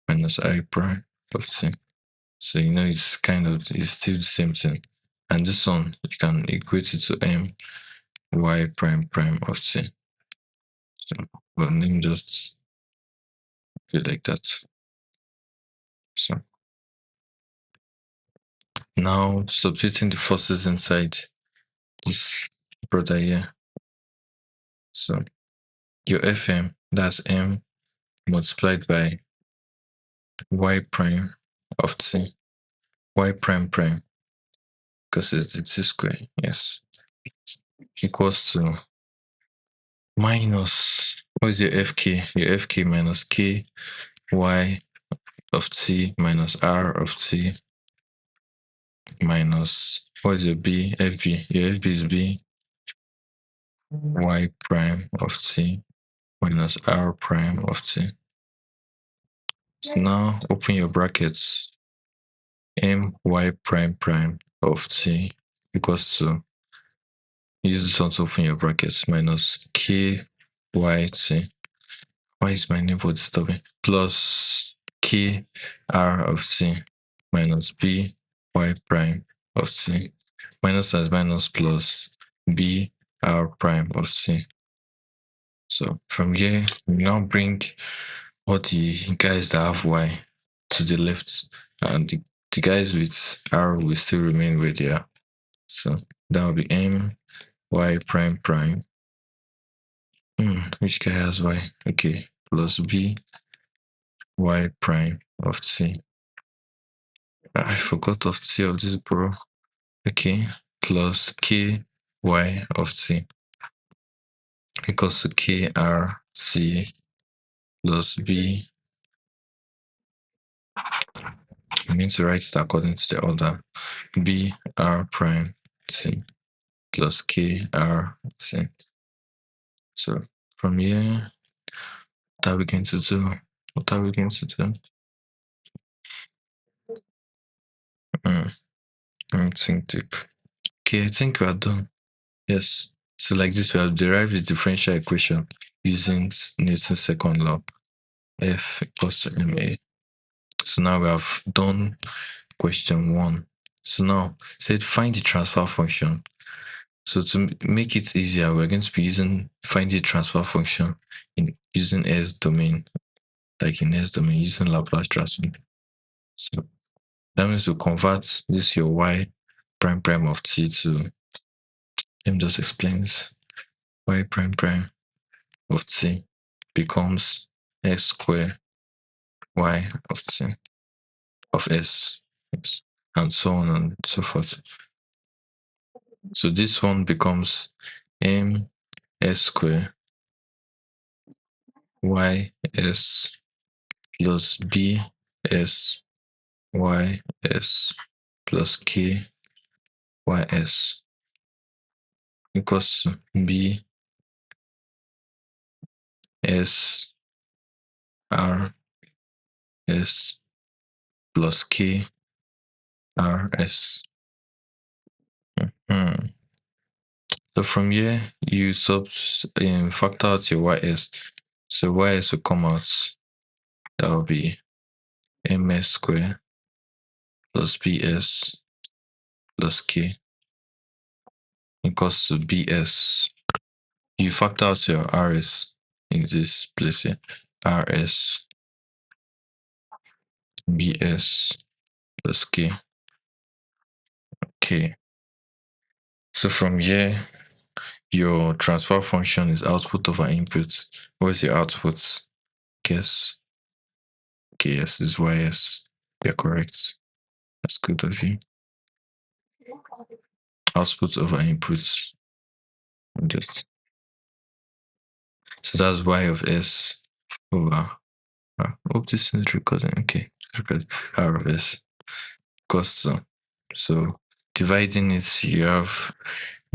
minus I prime of t. So it's it's still the same thing. And this one, you can equate it to m y prime prime of t. So, but let me just do it like that. So now substituting the forces inside this brother here. So your fm, that's m multiplied by y prime of t, y prime prime, because it's the t square, yes, equals to minus, what is your fk? Your fk minus k y of t minus r of t minus, what is your b? fb. Your fb is b y prime of t minus r prime of t. So now open your brackets, m y prime prime of t equals to, use this one to open your brackets, minus k y t. Why is my neighbor disturbing? Plus k r of t minus b y prime of t. Minus as minus plus b r prime of t. So from here, we now bring all the guys that have y to the left, and the guys with r will still remain where they are. So that will be m y prime prime. Which guy has y? Okay, plus b y prime of t. I forgot of t of this, bro. Okay, plus k y of t equals to k r c plus b. I need to write it according to the order. B r prime t plus k r t. So from here, what are we going to do? What are we going to do? Let me think deep. Okay, I think we are done. Yes. So like this, we have derived the differential equation using Newton's second law. F equals to ma. So now we have done question 1. So now said find the transfer function. So to make it easier, we're going to be find the transfer function in using S domain, like in S domain using Laplace transform. So that means to convert this your y prime prime of t to, let me just explain this. Y prime prime of t becomes s square y of t of s, yes, and so on and so forth. So this one becomes m s square y s plus b s y s plus k ys equals to b s r s plus k r s. So from here, you factor out your ys. So ys will come out. That will be ms squared plus bs plus k equals to bs. You factor out your rs in this place here. Rs bs plus k. Okay. So from here, your transfer function is output over input. What's your output? Guess. Okay, yes, this is ys. You're correct. That's good of you. Output over inputs. Just so that's y of s over. Hope this is recording. Okay, it's recording. R of s equals to. So dividing it, you have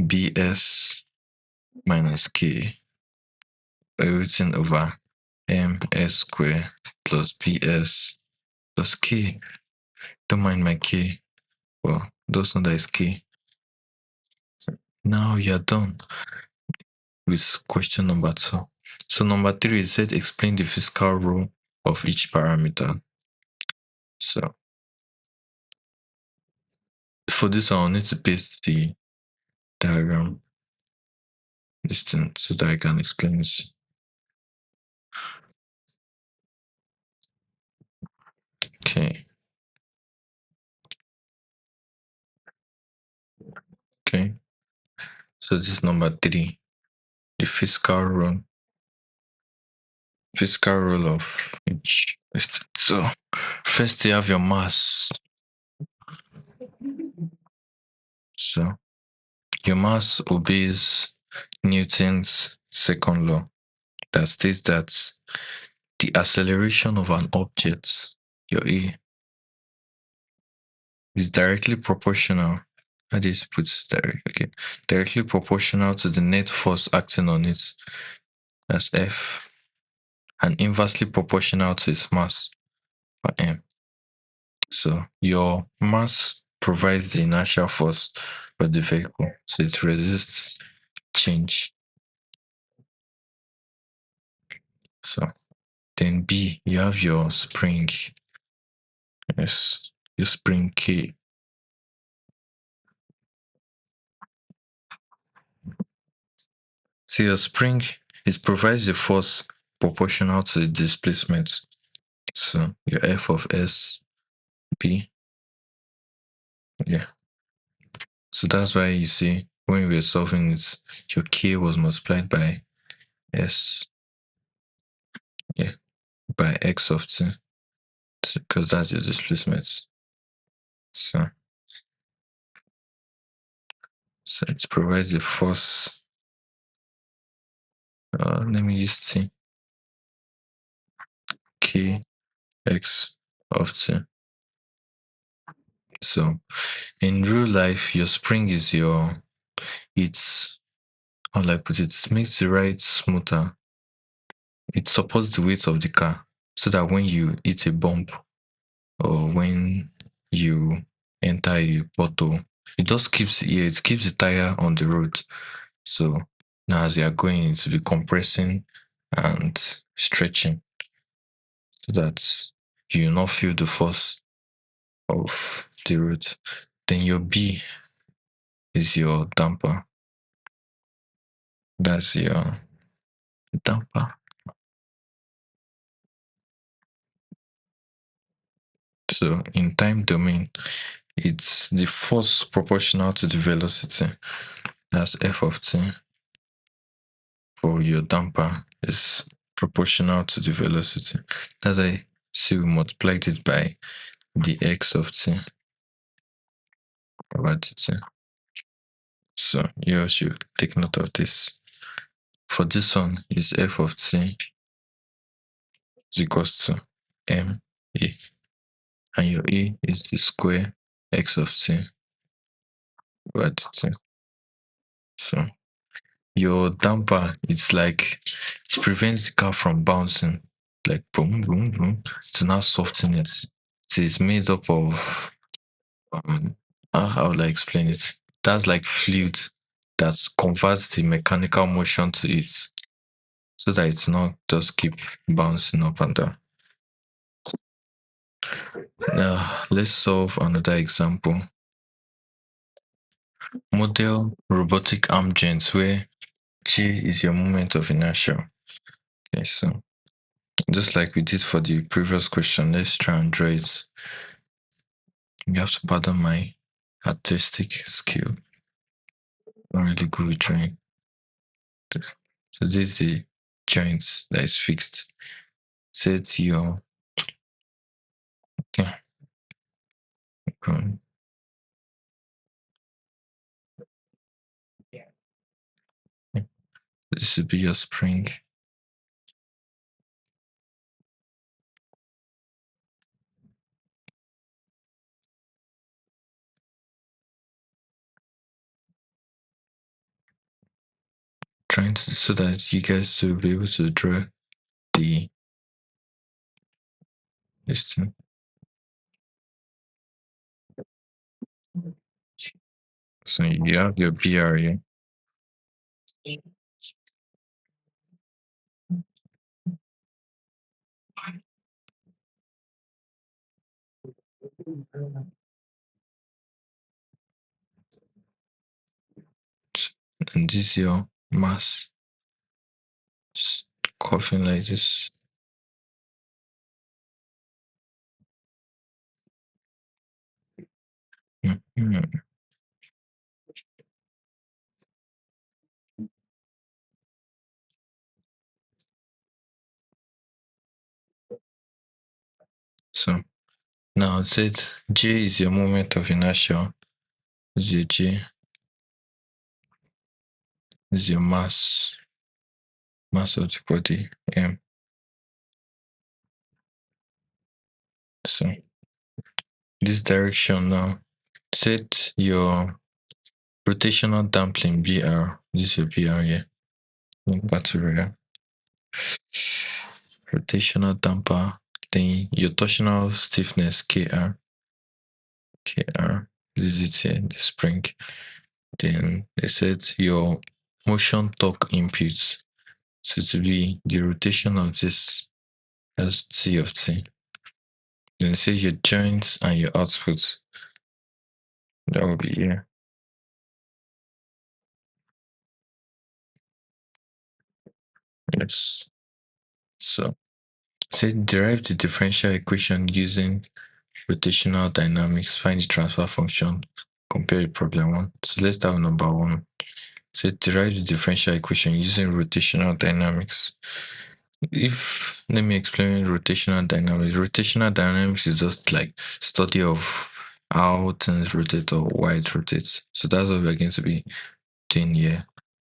bs minus k everything over ms squared plus bs plus k. Don't mind my k. Well, those know that is k. Now you're done with question number 2. So number 3 is said explain the physical role of each parameter. So for this one, I'll need to paste the diagram. This thing so that I can explain this. Okay. Okay. So this is number 3. The physical role. Physical role of each. So first you have your mass. So your mass obeys Newton's second law that states that the acceleration of an object, your A, is directly proportional. How do you put it directly? Okay. Directly proportional to the net force acting on it. That's F. And inversely proportional to its mass by M. So your mass provides the inertial force for the vehicle. So it resists change. So then B, you have your spring. Yes, your spring K. So your spring, it provides the force proportional to the displacement. So your F of S, B. Yeah. So that's why you see when we were solving it, your K was multiplied by S. Yeah. By X of T. Because that's your displacement. So it provides the force. Let me use T. K X of T. So in real life, your spring is it's how will I put it? It makes the ride smoother. It supports the weight of the car so that when you hit a bump or when you enter a pothole, it just keeps it keeps the tire on the road. So now as you are going, it will be compressing and stretching so that you will not feel the force of the road. Then your B is your damper. That's your damper. So in time domain, it's the force proportional to the velocity. That's F of T. For your damper is proportional to the velocity. That's why we multiplied it by the X of T over dt. So you should take note of this. For this one, is F of T is equals to M A. And your A is the square x of t over dt. So your damper, it's like it prevents the car from bouncing, like boom, boom, boom, to now soften it. So it's made up of how would I explain it? That's like fluid that converts the mechanical motion to it, so that it's not just keep bouncing up and down. Now let's solve another example. Model robotic arm joints where G is your moment of inertia. Okay, so just like we did for the previous question, let's try and draw it. You have to pardon my artistic skill. I'm really good with drawing. So this is the joint that is fixed. Set your okay. This will be your spring. Trying to so that you guys will be able to draw the this thing. So you have your BR here. And this is your mass. Just coughing like this. Mhm. So now it said J is your moment of inertia. This is your J. This is your mass. Mass of the body. M. So this direction now. Set your rotational damping BR. This is your BR here. Battery. Rotational damper. Then your torsional stiffness KR. KR. This is it here, the spring. Then they said your motion torque inputs. So to be the rotation of this as T of T. Then it says your joints and your outputs. That will be here. Yes. So say derive the differential equation using rotational dynamics. Find the transfer function. Compare with problem one. So let's start with number one. So derive the differential equation using rotational dynamics. If let me explain rotational dynamics. Rotational dynamics is just like study of how things rotate or why it rotates. So that's what we're going to be doing here.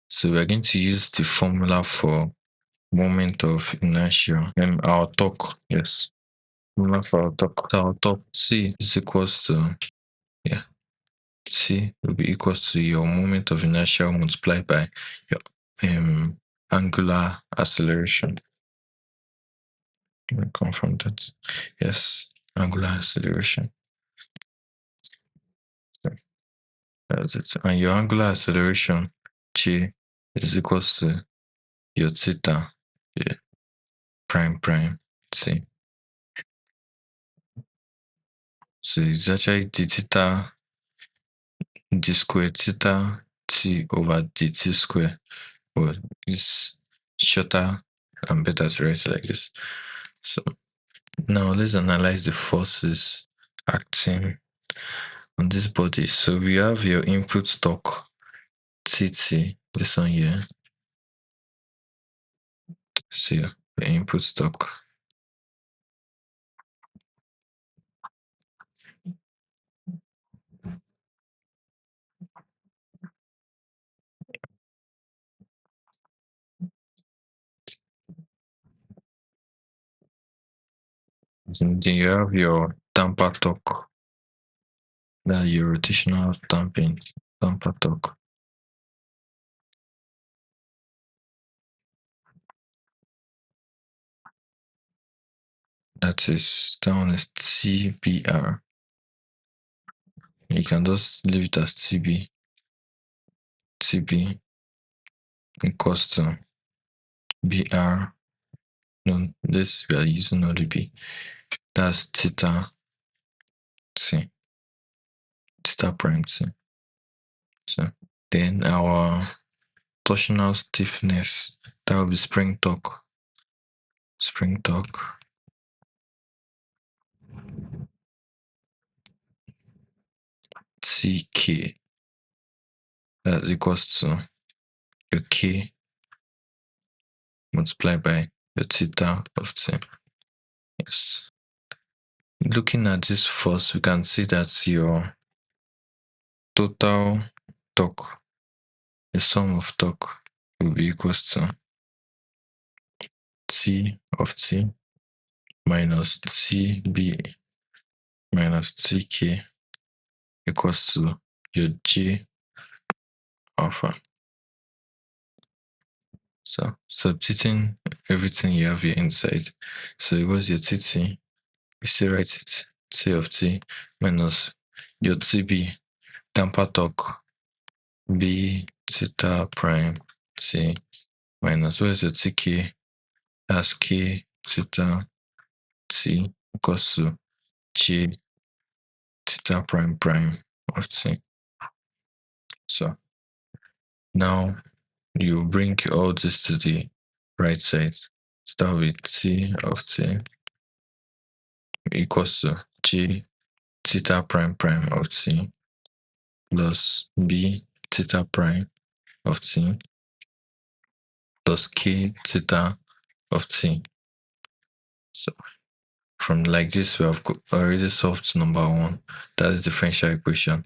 So we're going to use the formula for moment of inertia and our torque. Yes. Formula for our torque. So our torque C is equals to C will be equals to your moment of inertia multiplied by your angular acceleration. Will come from that. Yes, angular acceleration. So that's it. And your angular acceleration, G, is equals to your theta, yeah, prime, C. So it's actually d theta, d square theta, t over dt square. Well, it's shorter and better to write like this. So now let's analyze the forces acting on this body. So we have your input torque, TT, this one here. So the input torque. Then you have your damper torque. That your rotational damper torque. That is TBR. You can just leave it as TB. TB equals to BR. No, this we are using only B. That's theta C. Theta prime C. So then our torsional stiffness, that will be spring torque. Spring torque. CK. That equals to your K multiplied by your theta of T. Yes. Looking at this force, we can see that your total torque, the sum of torque, will be equals to T of T minus TB minus TK equals to your J alpha. So substituting everything you have here inside. So it was your TT, we still write it T of T minus your TB, damper torque, B theta prime T minus where's your TK? That's K theta T equals to J theta prime prime of T. So now you bring all this to the right side. Start with T of T equals to J theta prime prime of T plus B theta prime of T plus K theta of T. So from like this, we have already solved number one. That is differential equation.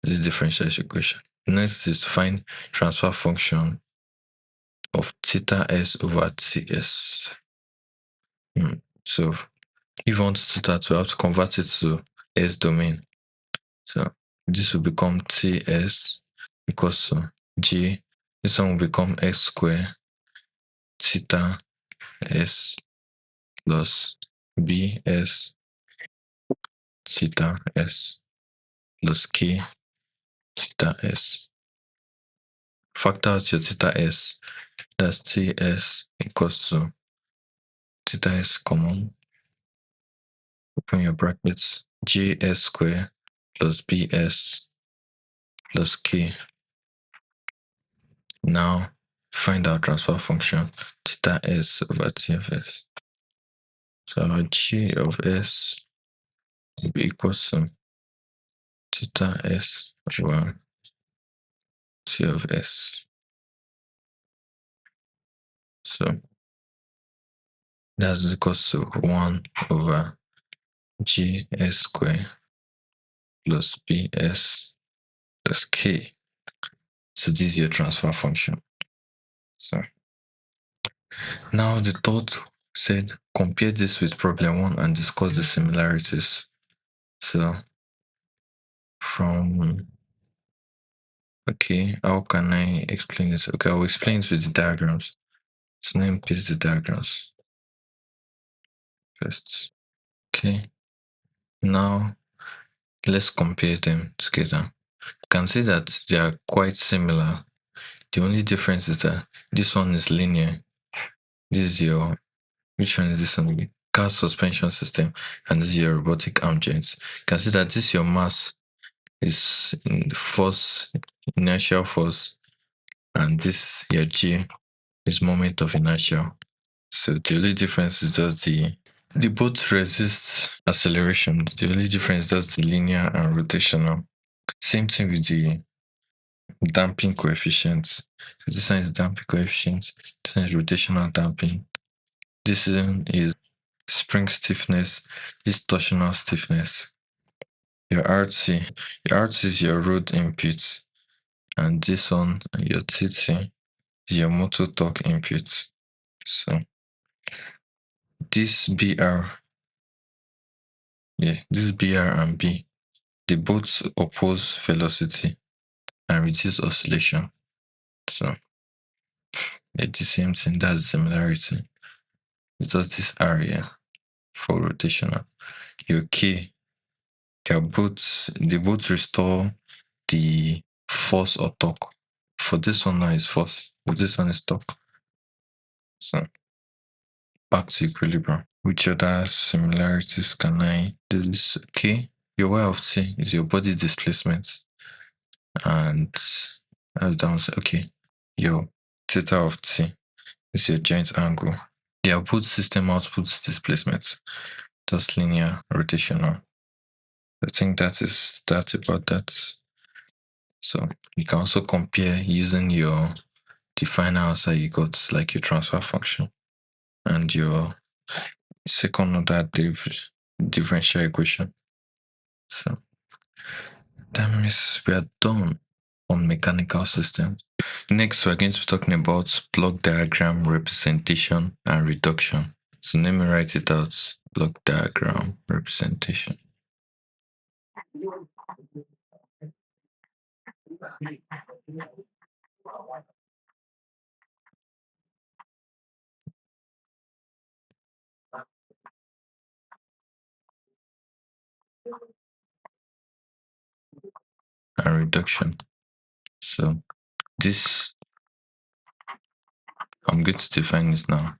This is differential equation. Next is to find transfer function of theta s over Ts. So if you want theta, we have to convert it to s domain. So this will become Ts equals to J. This one will become x squared theta s plus bs theta s plus k theta s. Factor out your theta s. That's Ts equals to theta s common. Open your brackets. Js squared plus bs plus k. Now find our transfer function theta s over t of s. So our g of s will be equals to theta s over t of s. So that's equals to 1 over gs squared plus bs plus k. So this is your transfer function. So now the third said compare this with problem 1 and discuss the similarities. So from okay, how can I explain this? Okay, I'll explain it with the diagrams. So let me paste the diagrams first. Okay, now let's compare them together. You can see that they are quite similar. The only difference is that this one is linear. This is your, which one is this one? Car suspension system, and this is your robotic arm joints. You can see that this your mass is in force, inertial force, and this your G is moment of inertia. So the only difference is just the both resist acceleration. The only difference is just the linear and rotational. Same thing with the damping coefficients. So this one is damping coefficient, this one is rotational damping. This one is spring stiffness, this torsional stiffness. Your RT is your road input, and this one, your TT, is your motor torque input. So this BR, this BR and B They both oppose velocity and reduce oscillation. So it's the same thing. That's the similarity. It's just this area for rotational. Your K, they both restore the force or torque. For this one now is force. For this one is torque. So back to equilibrium. Which other similarities can I do this? Okay. Your y of t is your body displacement. And okay. Your theta of t is your joint angle. They are both system output displacements. Just linear rotational. I think that's about that. So you can also compare using the final answer you got, like your transfer function and your second order differential equation. So that means we are done on mechanical systems. Next, we're going to be talking about block diagram representation and reduction. So let me write it out. Block diagram representation. And reduction. So this, I'm going to define it now.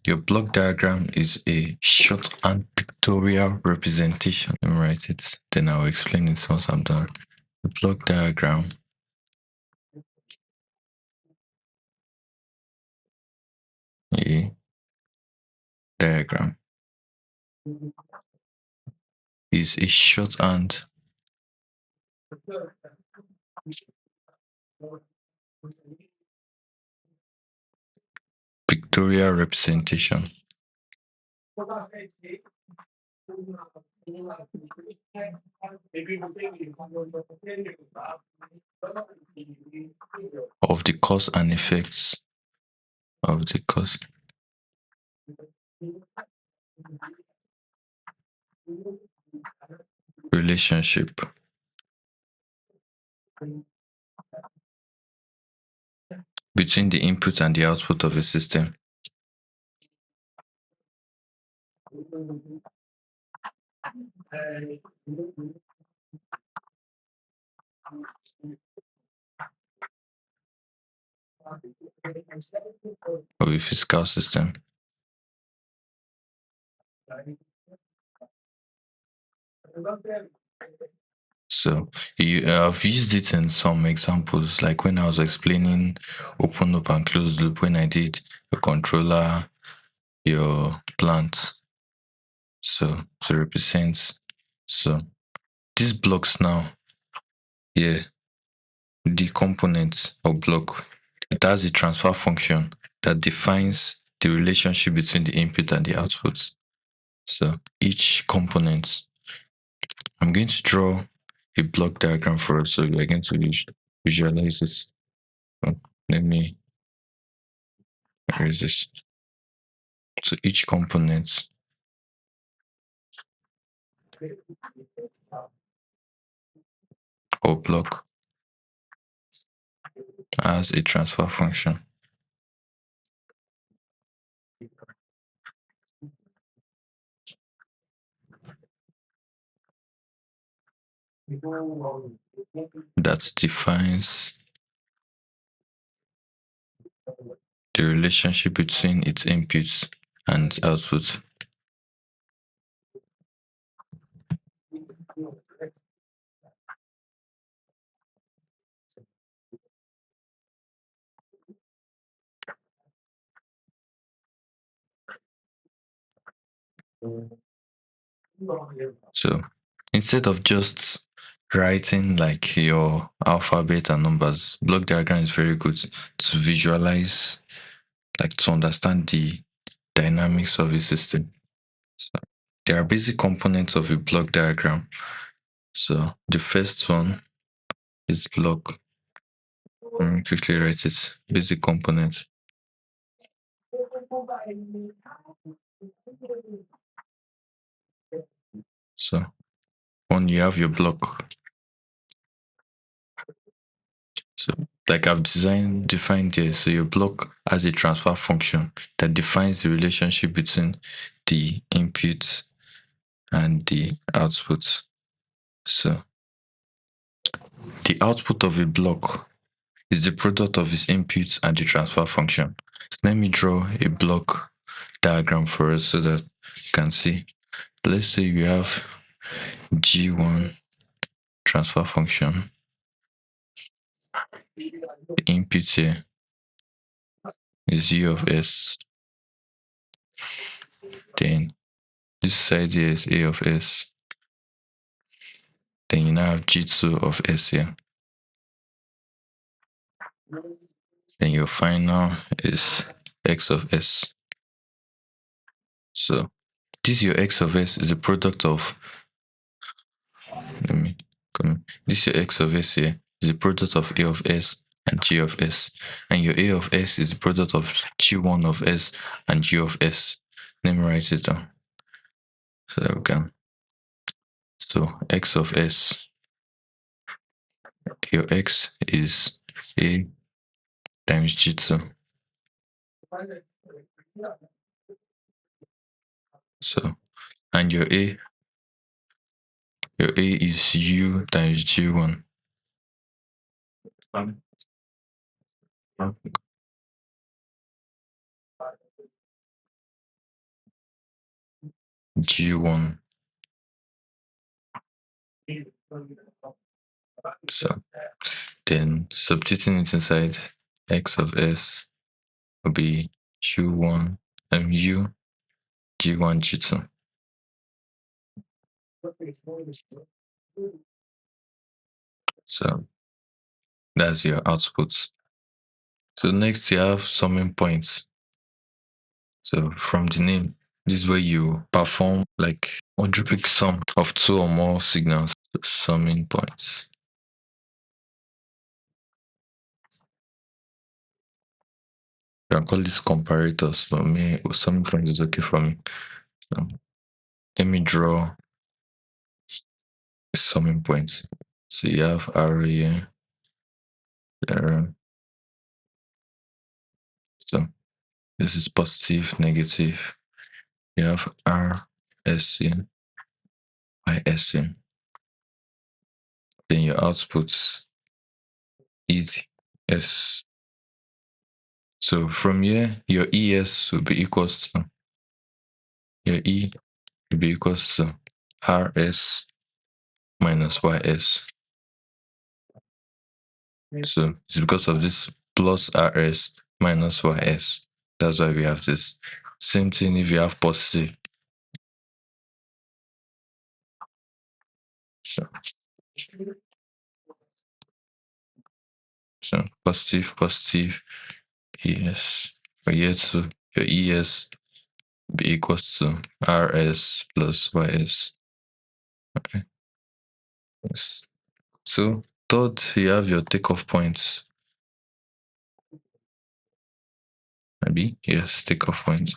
Your block diagram is a shorthand pictorial representation. Let me write it, then I'll explain it once I'm done. The block diagram a diagram is a shorthand pictorial representation of the cause and effects of the cause relationship between the input and the output of a system. Of a physical system. So I've used it in some examples, like when I was explaining open loop and closed loop, when I did a controller, your plant. So to represent, so these blocks now, yeah, the components of block, it has a transfer function that defines the relationship between the input and the output. So each component, I'm going to draw a block diagram for us, so we're going to visualize this. So let me erase this. So each component or block has a transfer function that defines the relationship between its inputs and its outputs. So instead of just writing like your alphabet and numbers, block diagram is very good to visualize, like to understand the dynamics of a system. So there are basic components of a block diagram. So the first one is block. Let me quickly write it. Basic components. So when you have your block, so like I've defined here, so your block has a transfer function that defines the relationship between the inputs and the outputs. So the output of a block is the product of its inputs and the transfer function. So let me draw a block diagram for us so that you can see. Let's say you have G1 transfer function. The input here is U of S. Then this side here is A of S. Then you now have G2 of S here. Then your final is X of S. So this your X of S is a product of, let me come. This your X of S here is a product of A of S and G of S. And your A of S is the product of G1 of S and G of S. Let me write it down so that we can. So X of S, your X is A times G2. So, and your A is U times G1. G1. So then substituting it inside, X of S will be U1 U G1 G2. So that's your outputs. So next you have summing points. So from the name, this is where you perform like quadruple sum of two or more signals. So summing points. You can call this comparators, but me summing points is okay for me. So let me draw a summing point. So you have arrow here, arrow. So this is positive, negative. You have R, S here, I, S here. Then your outputs is S. So from here, your ES will be equals to, your E will be equals to RS minus YS. So it's because of this plus RS minus YS. That's why we have this. Same thing if you have positive. So, so positive, positive, ES. For here to your ES be equals to RS plus YS. Okay. Yes. So third, you have your takeoff points. Maybe yes, takeoff points.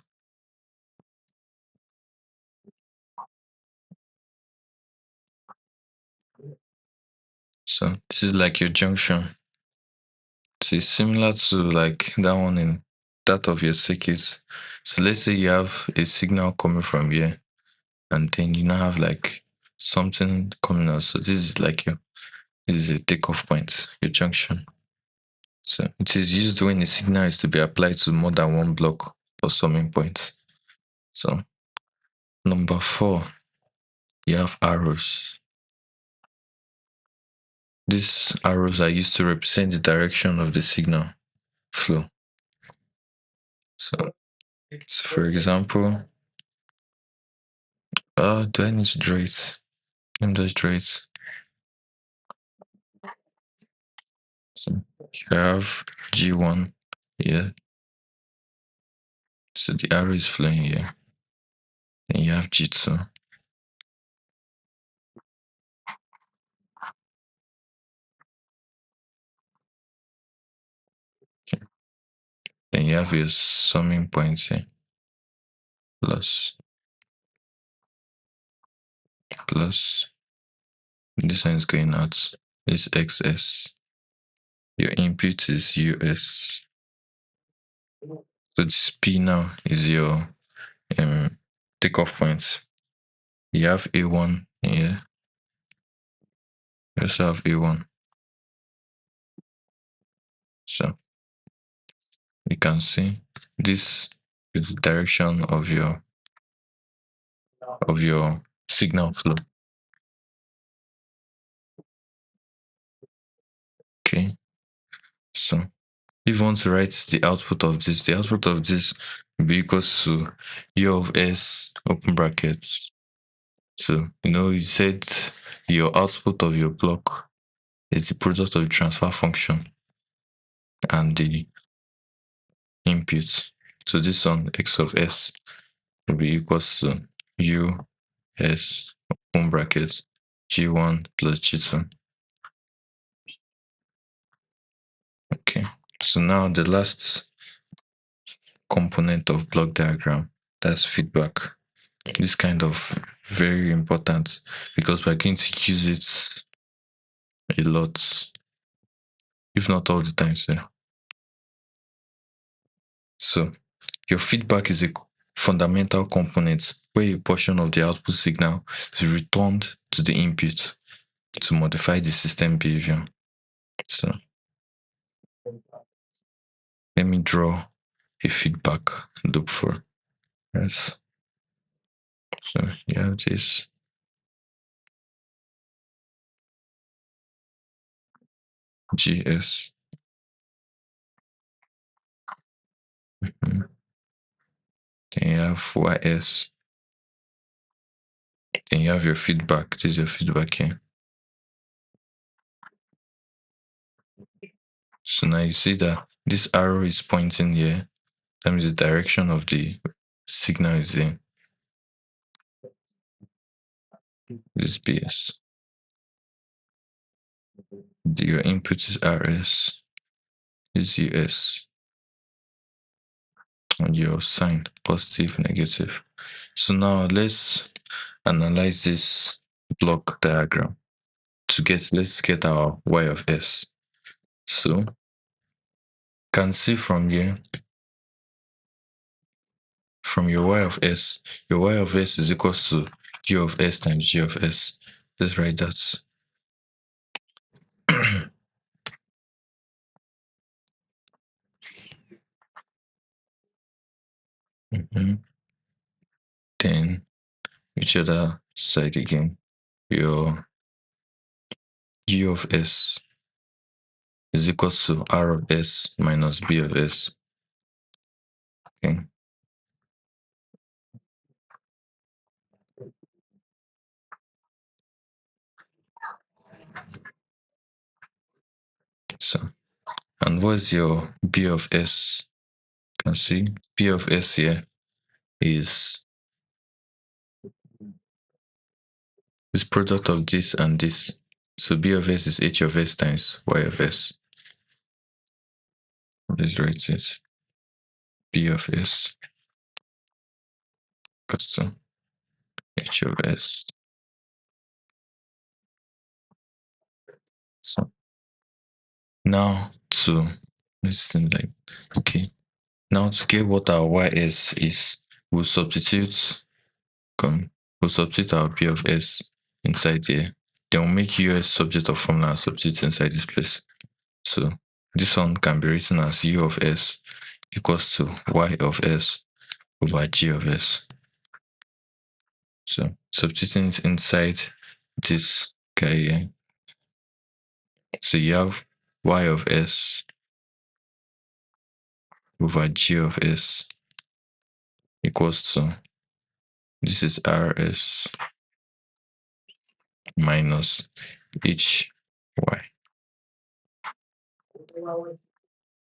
So this is like your junction. So it's similar to like that one in that of your circuit. So let's say you have a signal coming from here, and then you now have like something coming out. So this is like this is a takeoff point, your junction. So it is used when a signal is to be applied to more than one block or summing point. So number 4, you have arrows. These arrows are used to represent the direction of the signal flow. So for example, do I need to draw it? Let me just draw it. So you have G1 here. So the arrow is flowing here. Then you have G2. Then you have your summing point here. Plus. plus this one is going out is XS. Your input is US. So this P now is your takeoff points. You have A1 here. You also have A1. So you can see this is the direction of your signal flow. Okay. So if you want to write the output of this will be equals to U of S open brackets. So you said your output of your block is the product of the transfer function and the input. So this one X of S will be equals to U S open brackets G1 plus G2. Okay. So now the last component of block diagram, that's feedback. This kind of very important because we're going to use it a lot, if not all the time. So your feedback is a fundamental component where a portion of the output signal is returned to the input to modify the system behavior. So let me draw a feedback loop for us. So you have this GS. Then you have YS. Then you have your feedback. This is your feedback here. So now you see that this arrow is pointing here. That means the direction of the signal is in this BS. Your input is RS, is US, and your sign positive, negative. So now let's analyze this block diagram let's get our Y of S. So can see from here, from your Y of S is equals to G of S times G of S. Let's write that. Then which other side again? Your G of S is equals to R of S minus B of S. Okay. So, and what's your B of S? You can see B of S here is this product of this and this. So B of S is H of S times Y of S. Let's write it. B of S equals to H of S. So now to listen like okay. Now to get what our Y is, we'll substitute our B of S inside here. Then we'll make US subject of formula and substitute inside this place. So this one can be written as U of S equals to Y of S over G of S. So substituting it inside this guy here. So you have Y of S over G of S equals to, this is RS minus HY.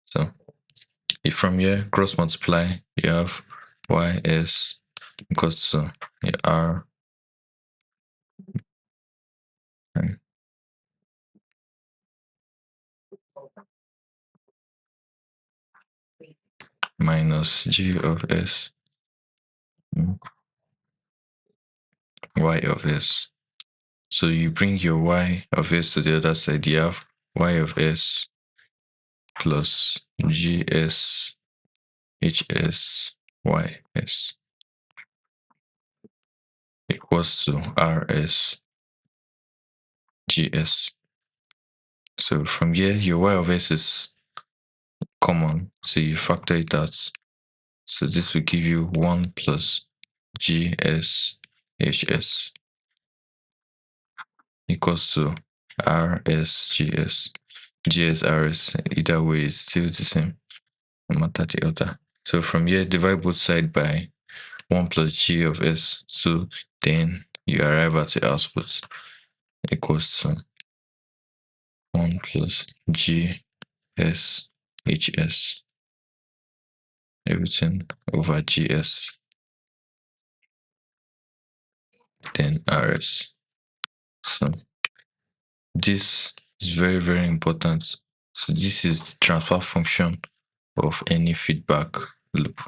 So if from here cross multiply, you have YS equals to R minus G of S Y of S. So you bring your y of s to the other side. You have y of s plus gs hs ys equals to rs gs. So from here, your y of s is common, so you factor it out. So this will give you 1 plus gs hs equals to rs gs. gs rs, either way is still the same, no matter the order. So from here, divide both sides by 1 plus g of s. So then you arrive at the output equals to 1 plus g s hs, everything over gs, then rs. So this is very, very important. So this is the transfer function of any feedback loop.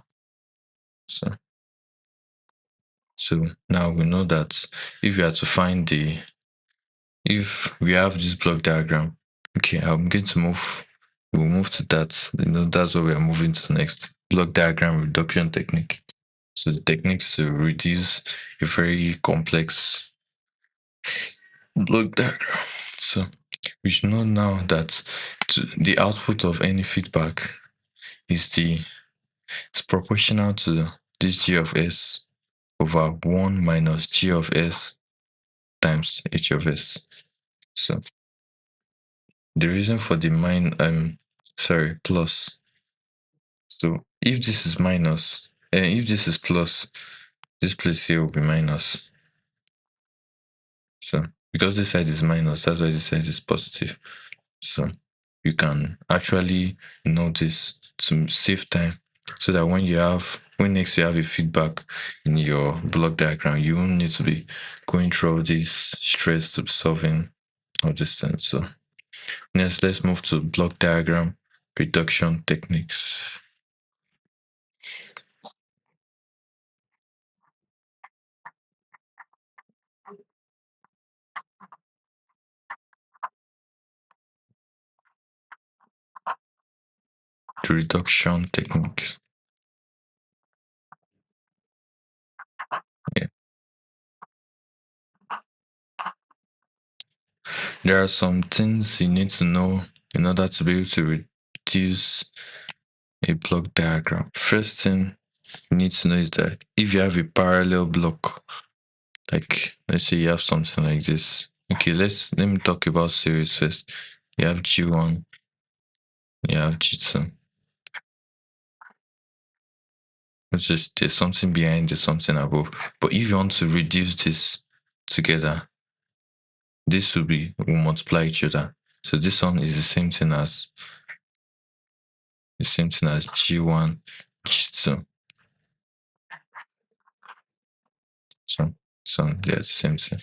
So now we know that if you are to find if we have this block diagram, okay, I'm going to we'll move to that. That's what we are moving to next. Block diagram reduction technique. So the techniques to reduce a very complex block diagram. So we should know now that the output of any feedback is it's proportional to this g of s over 1 minus g of s times h of s. So the reason for the plus. So if this is minus, and if this is plus, this place here will be minus. So because this side is minus, that's why this side is positive. So you can actually know this to save time, so that when next you have a feedback in your block diagram, you won't need to be going through all this stress to be solving all this thing. So next, let's move to block diagram reduction techniques. The reduction techniques. Yeah. There are some things you need to know in order to be able to reduce a block diagram. First thing you need to know is that if you have a parallel block, like let's say you have something like this. Okay, let me talk about series first. You have G1, you have G2. It's just there's something behind, there's something above. But if you want to reduce this together, this will multiply each other. So this one is the same thing as G1, G2. So they're the same thing.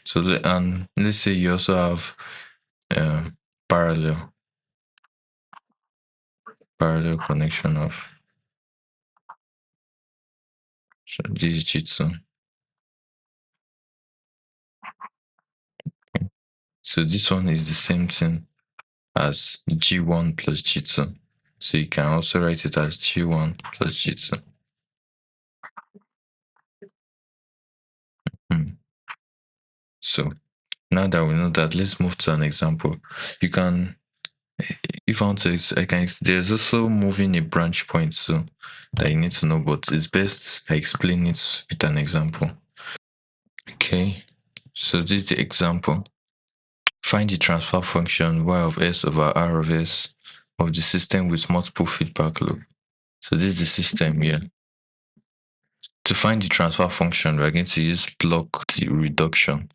So and let's say you also have um, parallel connection of this G2. So this one is the same thing as G1 plus G2. So you can also write it as G1 plus G2. So now that we know that, let's move to an example. You can, if I want to, there's also moving a branch point so that you need to know, but it's best I explain it with an example. Okay, so this is the example. Find the transfer function y of s over r of s of the system with multiple feedback loop. So this is the system here. To find the transfer function, we're going to use block reduction.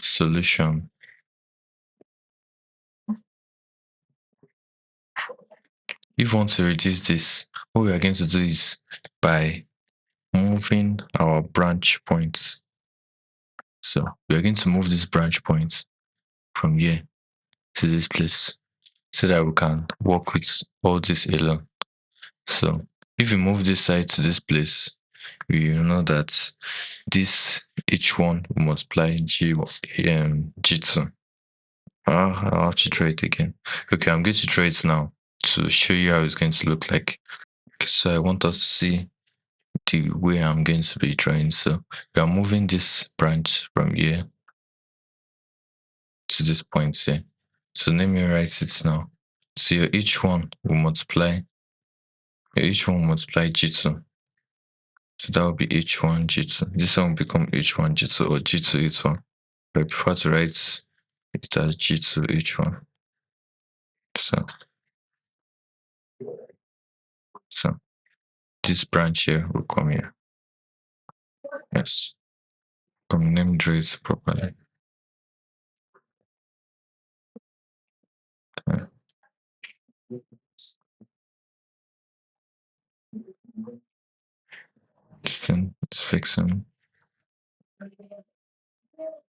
Solution. If we want to reduce this, what we are going to do is by moving our branch points. So we are going to move these branch points from here to this place so that we can work with all this alone. So if we move this side to this place, we know that this H1 will multiply G2. I'll have to draw it again. Okay, I'm going to draw it now to show you how it's going to look like. So I want us to see the way I'm going to be drawing. So we are moving this branch from here to this point here. So let me write it now. So your H1 will multiply G2. So that will be H1 G2. This one will become H1 G2 or G2 H1. But I prefer to write it as G2 H1. So this branch here will come here. Yes. Let me draw it properly. Okay. This thing is fixing.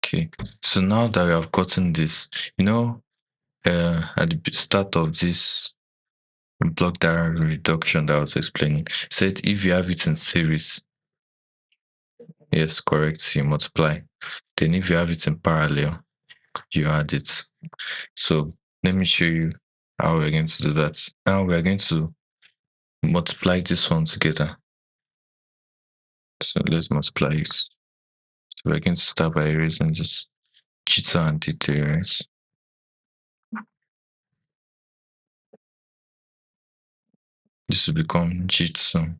Okay. So now that we have gotten this, at the start of this block diagram reduction that I was explaining, said if you have it in series, yes, correct, you multiply. Then if you have it in parallel, you add it. So let me show you how we're going to do that. Now we're going to multiply this one together. So let's multiply it. So we're going to start by erasing this G2 and D3, right? This will become G2,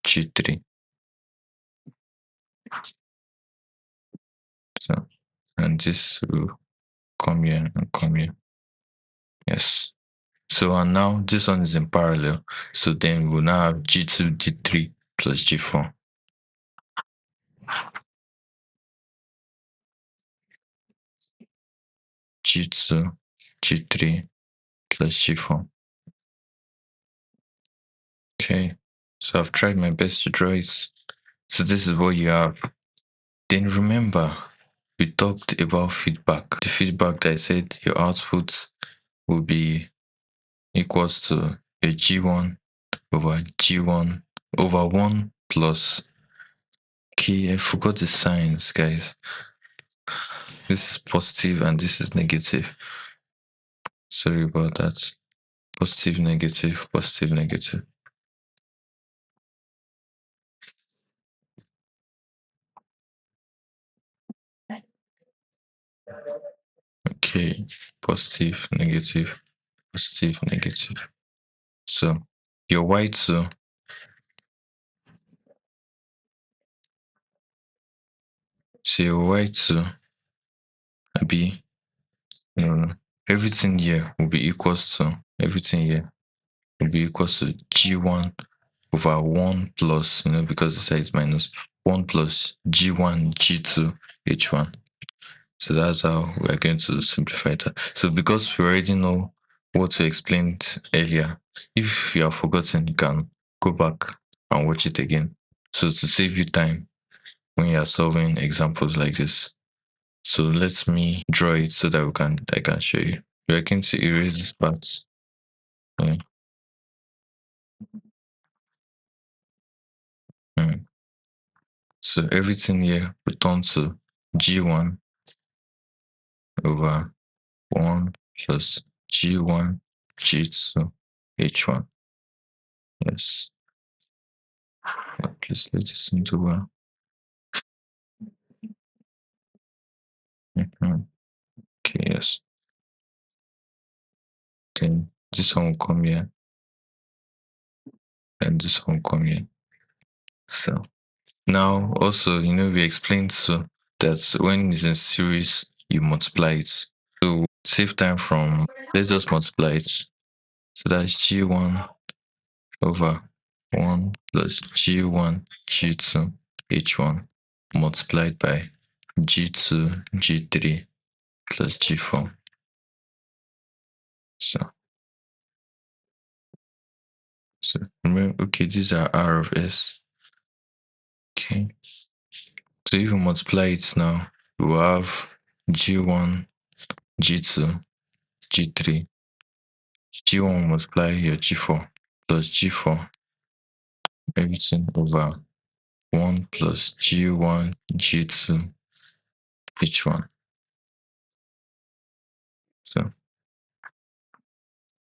G3. So, and this will come here and come here. Yes. So, and now this one is in parallel. So then we'll now have G2, D3 plus G4. G2, G3 plus G4. Okay. So I've tried my best to draw it. So this is what you have. Then remember, we talked about feedback. The feedback that I said your output will be equals to a G1 over G1 over 1 plus. Okay, I forgot the signs, guys. This is positive and this is negative. Sorry about that. Positive, negative, positive, negative. Okay, positive, negative, positive, negative. So your Y2, so your Y2 will be, everything here will be equals to, everything here will be equals to G1 over 1 plus, because the side is minus 1 plus G1, G2, H1. So that's how we're going to simplify that. So because we already know what we explained earlier, if you have forgotten, you can go back and watch it again. So to save you time when you are solving examples like this. So let me draw it so that I can show you. We're going to erase this part. Yeah. Mm. So everything here returns to G1 over 1 plus G1, G2, H1. Yes. Please let this into well. Okay, yes. Then this one will come here, and this one will come here. So now also, we explained so that when it's in series, you multiply it. So save time from, let's just multiply it. So that's G1 over 1 plus G1, G2, H1 multiplied by G2, G3 plus G4. So remember, okay, these are R of S. Okay. So if you multiply it now, we will have G1, G2, G3. G1 will multiply your G4 plus G4, everything over 1 plus G1, G2, H1. So,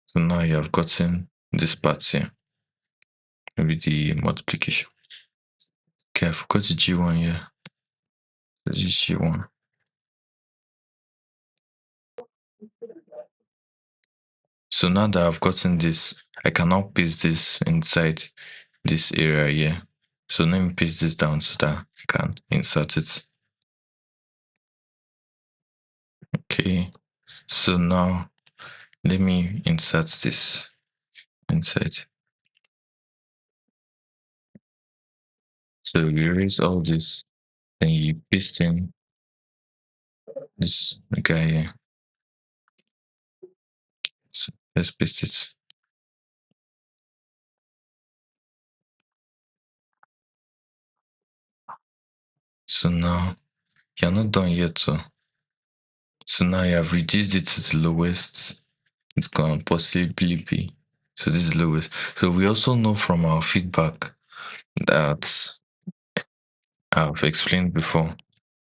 so now you have gotten this part here, maybe the multiplication. Okay, I forgot the G1 here. This is G1. So now that I've gotten this, I can now paste this inside this area here. So let me paste this down so that I can insert it. Okay, so now let me insert this inside. So you erase all this, then you paste in this guy here. So let's paste it. So now you're not done yet, so now you have reduced it to the lowest it can possibly be. So this is lowest. So we also know from our feedback that I've explained before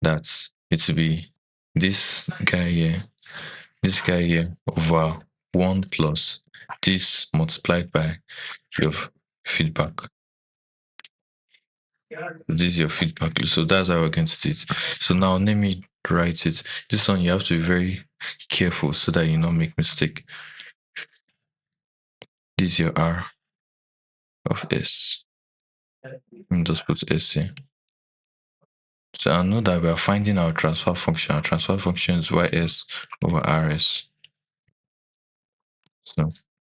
that it will be this guy here over 1 plus this multiplied by your feedback. This is your feedback. So that's how we're going to do it. So now let me write it. This one you have to be very careful so that you don't make mistake. This is your R of S. Let me just put S here. So I know that we are finding our transfer function. Our transfer function is Ys over Rs. So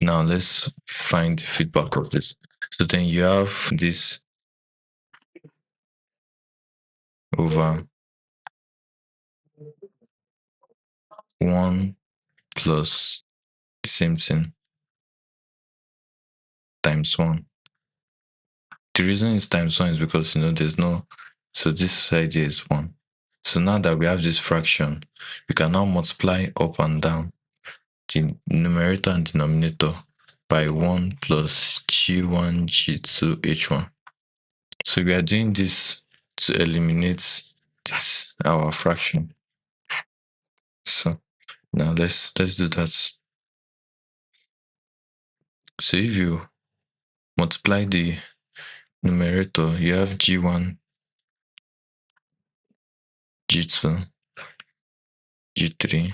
now let's find the feedback of this. So then you have this over 1 plus the same thing times 1. The reason it's times 1 is because, there's no, so this side here is 1. So now that we have this fraction, we can now multiply up and down the numerator and denominator by 1 plus G1, G2, H1. So we are doing this to eliminate this our fraction. So now let's do that. So if you multiply the numerator, you have G1, G2, G3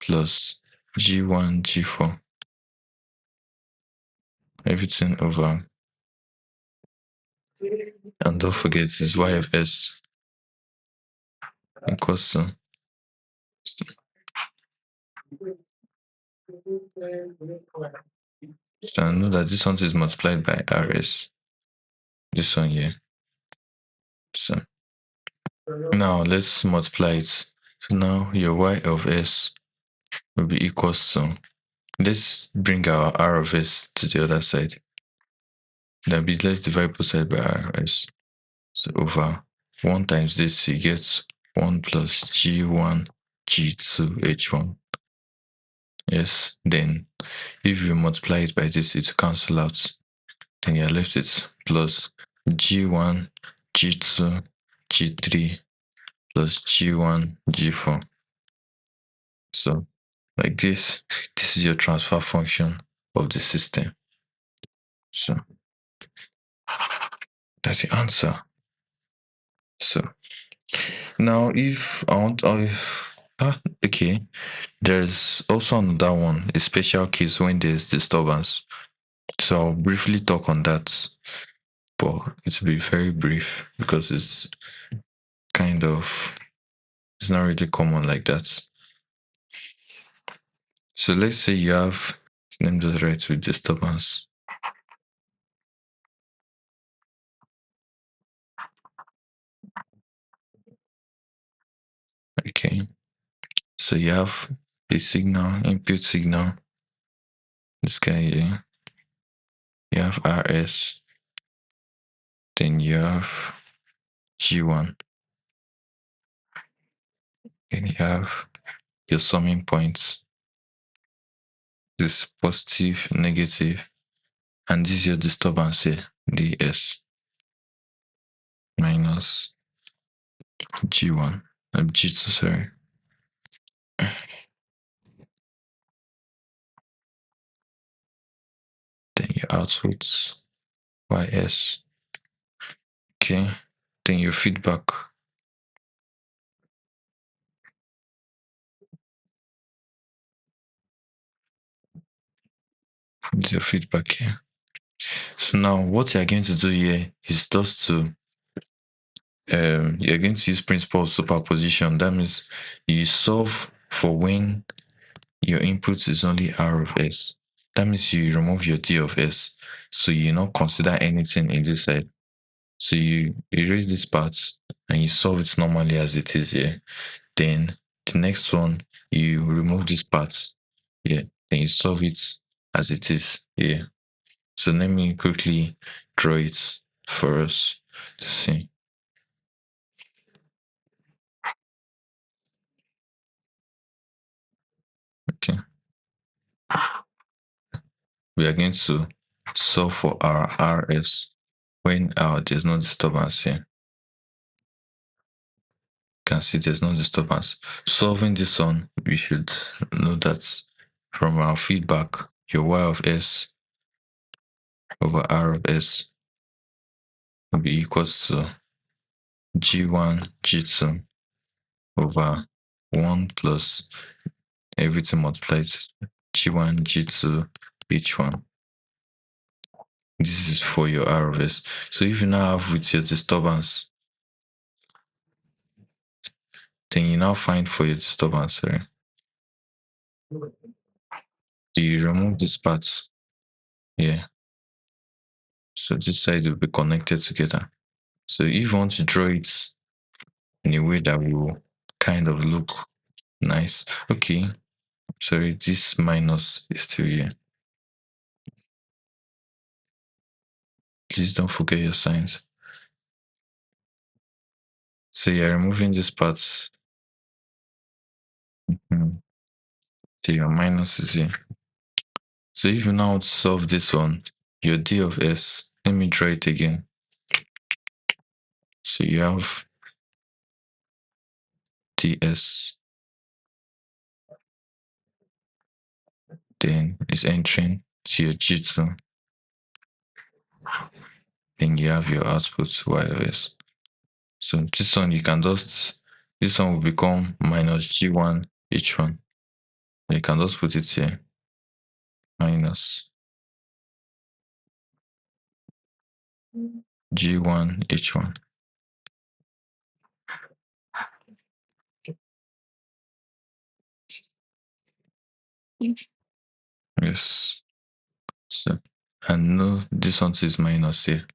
plus G1, G4. Everything over. And don't forget it's Y of S equals to. So I know that this one is multiplied by Rs. This one here. So now let's multiply it. So now your Y of S will be equals to. Let's bring our R of S to the other side. Then let's divide both sides by Rs. So over 1 times this, you get 1 plus G1, G2, H1. Yes, then if you multiply it by this, it cancel out. Then you're left with plus G1, G2, G3 plus G1, G4. So like this is your transfer function of the system. So that's the answer. So now if I want, okay, there's also another one, a special case when there's disturbance. So I'll briefly talk on that, but it will be very brief because it's not really common like that. So let's say you have, let me just write with disturbance. Okay, so you have a signal, input signal, this guy here. You have Rs, then you have G1, then you have your summing points. This positive, negative, and this is your disturbance here, ds. minus G1. G2, sorry. Then your outputs ys. Okay. Then your feedback. Is your feedback here. So now what you're going to do here is just to you're going to use principle of superposition. That means you solve for when your input is only R of S. That means you remove your D of S. So you not consider anything in this side. So you erase this part and you solve it normally as it is here. Then the next one, you remove this part. Yeah. Then you solve it as it is here. So let me quickly draw it for us to see. Okay. We are going to solve for our RS when there's no disturbance here. You can see there's no disturbance. Solving this one, we should know that from our feedback, your Y of S over R of S will be equals to G1, G2 over 1 plus everything multiplied G1, G2, H1. This is for your R of S. So if you now have with your disturbance, then you now find for your disturbance, sorry. You remove this part. Yeah. So this side will be connected together. So if you want to draw it in a way that will kind of look nice. Okay. Sorry, this minus is still here. Please don't forget your signs. So you're removing this part. So your minus is here. So if you now solve this one, your D of S, let me draw it again. So you have ds, then it's entering to your G2, then you have your output ys. So this one you can just, this one will become minus G1 H1. You can just put it here, minus G1 H1. Yes. So, and no, this one is minus here.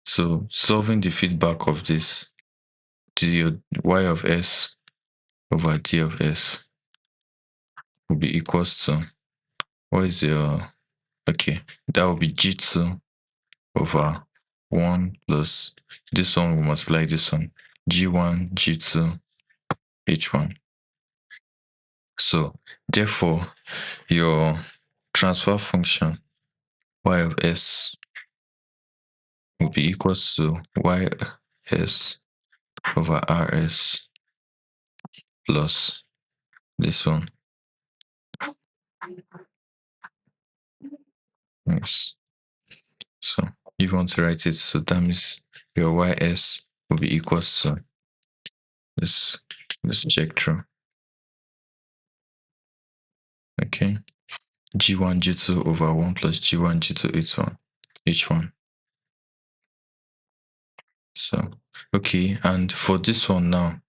So solving the feedback of this, the y of s over d of s will be equals to, what is your, okay, that will be G2 over 1 plus, this one will multiply this one, G1, G2, H1. So therefore, your transfer function y of s will be equals to ys over rs plus this one. Yes. So if you want to write it, so that means your ys will be equals to this. Let's check through. Okay. G1, G2 over 1 plus G1, G2, H1. H1. So, okay. And for this one now,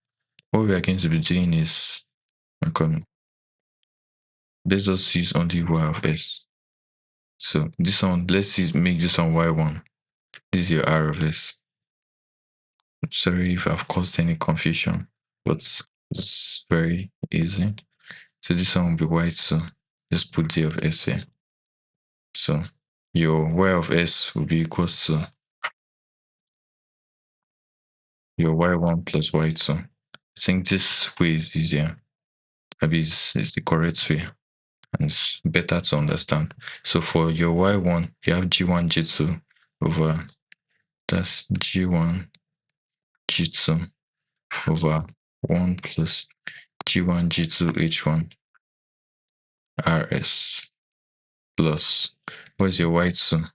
what we are going to be doing is, okay, let's just use only y of s. So this one, let's make this one y1. This is your r of s. Sorry if I've caused any confusion, but it's very easy. So this one will be y2. Just put d of s here. So your y of s will be equals to your y1 plus y2. I think this way is easier. Maybe it's the correct way and it's better to understand. So for your y1, you have g1, g2 over, that's g1, G2 over 1 plus G1 G2 H1 RS plus, where's your Y2?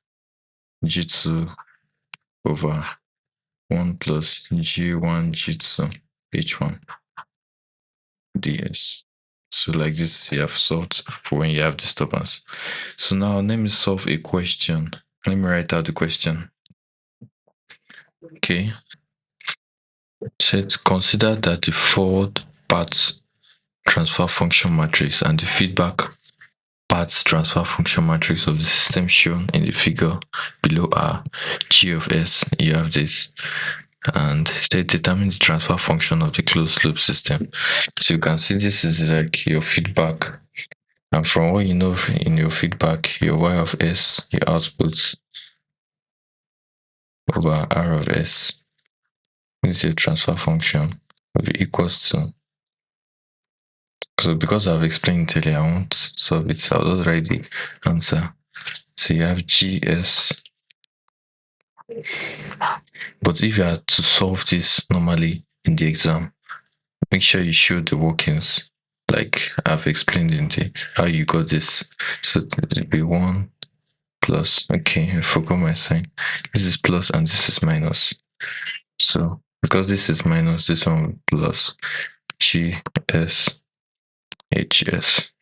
G2 over 1 plus G1 G2 H1 ds. So like this, you have solved for when you have disturbance. So now let me solve a question. Let me write out the question. Okay. Said consider that the forward path transfer function matrix and the feedback path transfer function matrix of the system shown in the figure below are G of S. You have this. And they determine the transfer function of the closed loop system. So you can see this is like your feedback. And from what you know in your feedback, your Y of S, your output over R of S is your transfer function will be equals to. So because I've explained it earlier, I won't solve it. I'll just write the answer. So you have GS. But if you are to solve this normally in the exam, make sure you show the workings, like I've explained in the how you got this. So it'll be 1 plus, okay, I forgot my sign. This is plus and this is minus. So because this is minus, this one will be plus GS HS.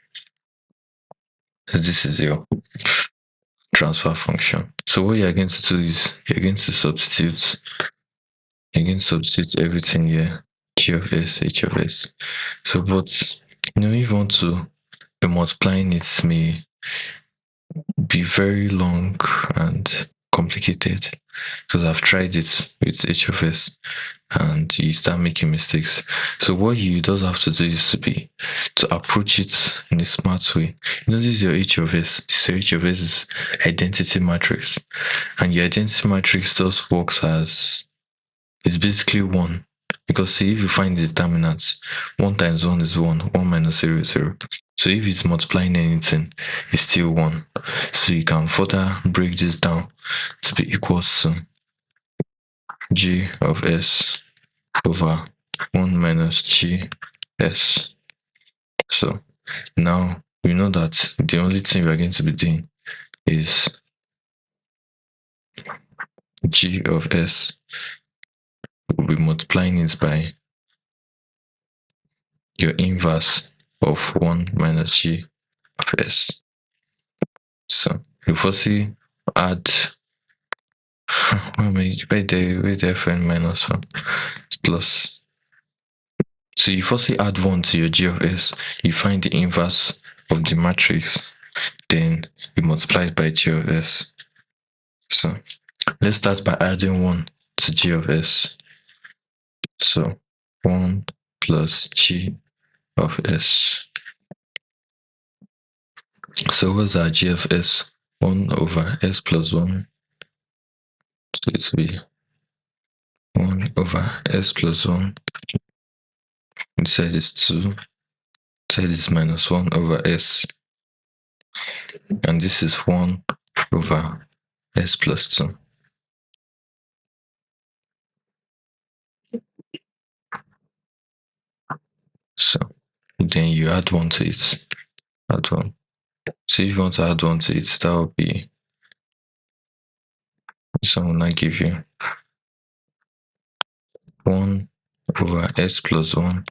So this is your transfer function. So what you're going to do is you're going to substitute everything here. G of S, H of S. So but if you want to be multiplying, it may be very long and complicated because I've tried it with H of S and you start making mistakes. So what you just have to do is to approach it in a smart way. This is your H of S. So H of S is identity matrix, and your identity matrix just works as it's basically 1. Because see, if you find the determinants, 1 times 1 is 1, 1 minus 0 is 0. So if it's multiplying anything, it's still 1. So you can further break this down to be equals to G of S over 1 minus G S. So now we know that the only thing we are going to be doing is G of S. We'll be multiplying it by your inverse of 1 minus G of S. So you firstly add where they find minus from plus. So you firstly add 1 to your G of S, you find the inverse of the matrix, then you multiply it by G of S. So let's start by adding 1 to G of S. So 1 plus G of S. So what's our G of S? 1 over S plus 1. So it will be 1 over S plus 1. Inside is 2. Inside is minus 1 over S. And this is 1 over S plus 2. So then you add 1 to it. Add 1. So if you want to add 1 to it, that will be, this one will not give you 1 over S plus 1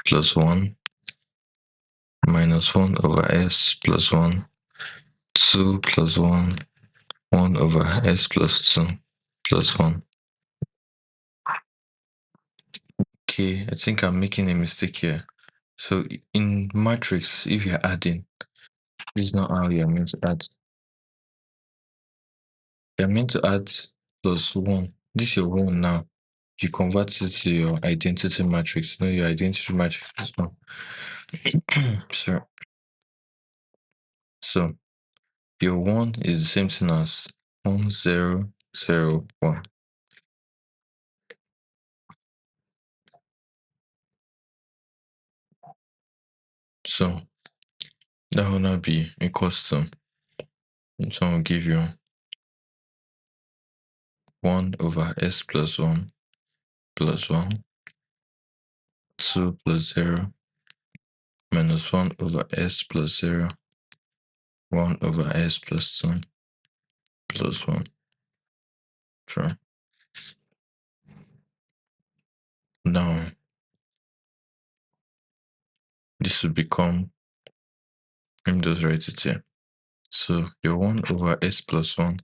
plus 1 minus 1 over S plus 1, 2 plus 1, 1 over S plus 2 plus 1. Okay, I think I'm making a mistake here. So in matrix, if you're adding, this is not how you're meant to add. You're meant to add plus 1. This is your 1 now. You convert it to your identity matrix. No, your identity matrix is 1. So your 1 is the same thing as 1, 0, 0, 1. So that will not be equals to, so will give you 1 over S plus 1 plus 1, 2 plus 0, minus 1 over s plus 0, 1 over s plus 2, plus 1. True. Now, this will become, let me just write it here. So, your 1 over s plus 1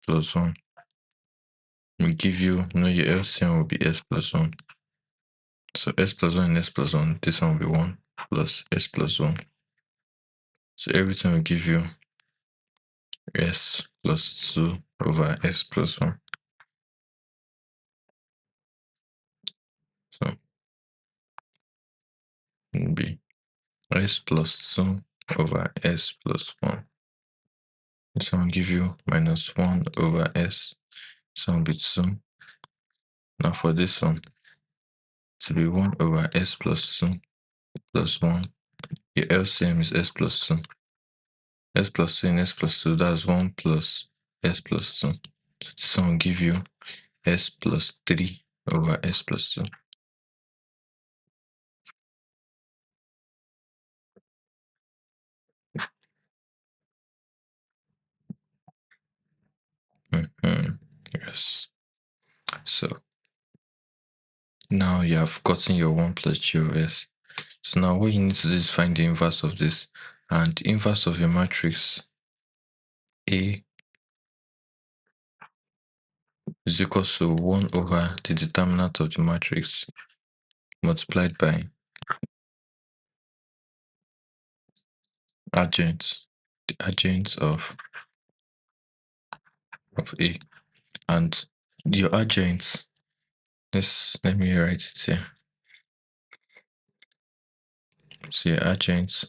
plus 1 will give you, your LCM will be s plus 1. So, s plus 1 and s plus 1, this one will be 1 plus s plus 1. So, everything will give you s plus 2 over s plus 1. So, it will be s plus 2 over s plus 1. This one will give you minus 1 over s. This one will be 2. Now for this one, to be 1 over s plus 2 plus 1. Your LCM is s plus 2. S plus 2 and s plus 2, that's 1 plus s plus 2. So this one will give you s plus 3 over s plus 2. Yes. So now you have gotten your 1 plus g of s. So now what you need to do is find the inverse of this. And the inverse of your matrix A is equal to 1 over the determinant of the matrix multiplied by adjoint, the adjoint of A. And your adjoint, let me write it here. So your adjoint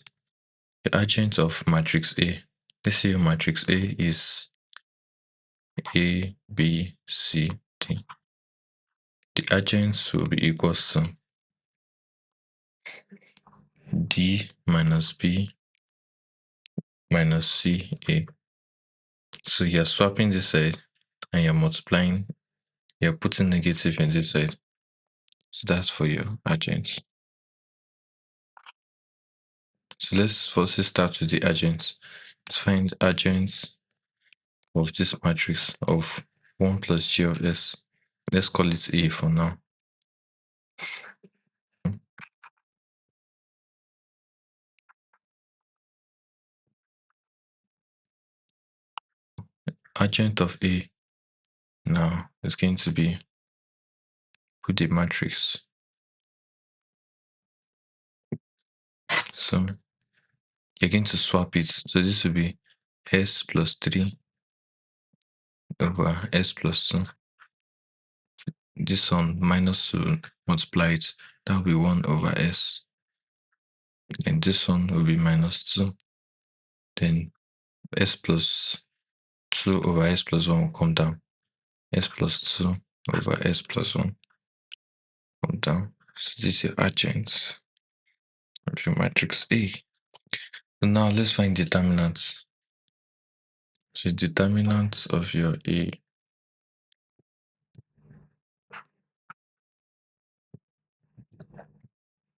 of matrix A. Let's say your matrix A is A, B, C, D. The adjoints will be equal to D minus B minus C, A. So you're swapping this side and you're multiplying, you're putting negative in this side. So that's for your adjoints. So let's first start with the adjoints. Let's find adjoints of this matrix of 1 plus g of s. Let's call it A for now. Adjoint of A now is going to be with the matrix. So you're going to swap it. So this will be s plus 3 over s plus 2. This one minus 2, multiply it. That will be 1 over s. And this one will be minus 2. Then s plus 2 over s plus 1 will come down. S plus 2 over s plus 1 come down. So this is your adjoint of your matrix A. So now let's find determinants. So determinants of your A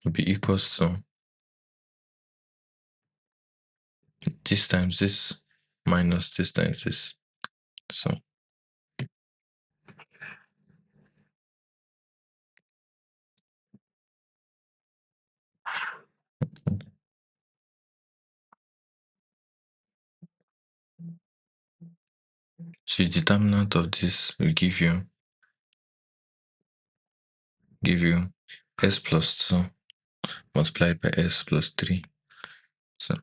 will be equals to this times this minus this times this. So the determinant of this will give you s plus 2 multiplied by s plus 3. So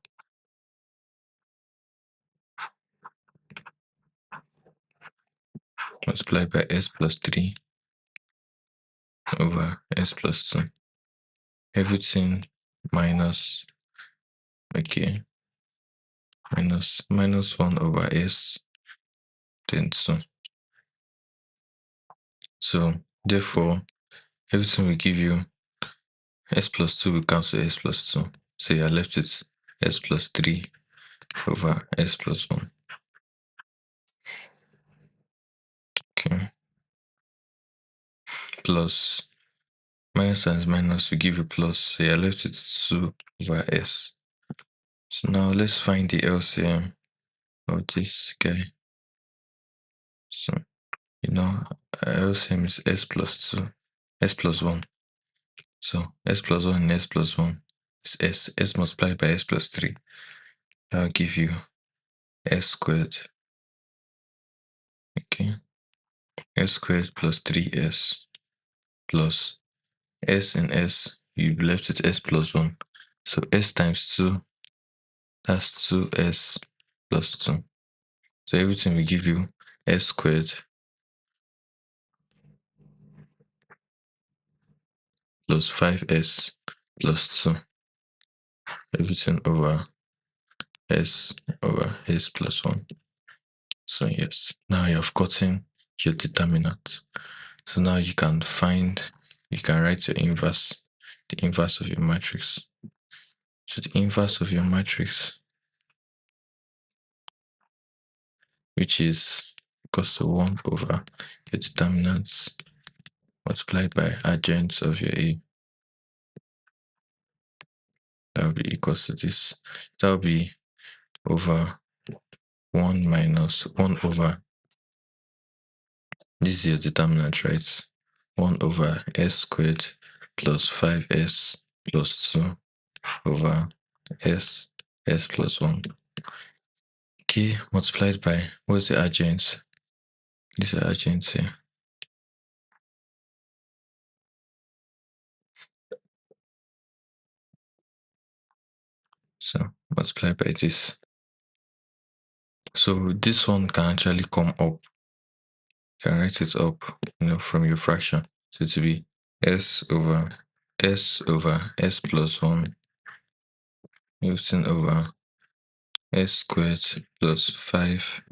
multiplied by s plus 3 over s plus 2. Everything minus, okay, minus 1 over s, then 2. So therefore, everything will give you s plus 2 will cancel s plus 2. So you're left with s plus 3 over s plus 1. Okay. plus minus times minus will give you plus. So you're left with 2 over s. So now let's find the LCM of this guy. So, LCM is s plus 2, s plus 1. So s plus 1 and s plus 1 is s multiplied by s plus 3. That'll give you s squared. Okay. S squared plus 3s plus s and s, you'll be left with s plus 1. So s times 2, that's 2s plus 2. So everything will give you s squared plus 5s plus 2. Everything over s plus 1. So yes, now you have gotten your determinant. So now you can write your inverse, the inverse of your matrix. So the inverse of your matrix, which is equals to 1 over your determinants multiplied by adjoints of your A. That will be equals to this. That will be over 1 minus 1 over, this is your determinant, right? 1 over s squared plus 5s plus 2 over s plus 1. Okay, multiplied by, what's the adjoints? These are adjoints here. So multiplied by this. So this one can actually come up. You can write it up, from your fraction. So it will be s over s plus 1 everything over s squared plus 5.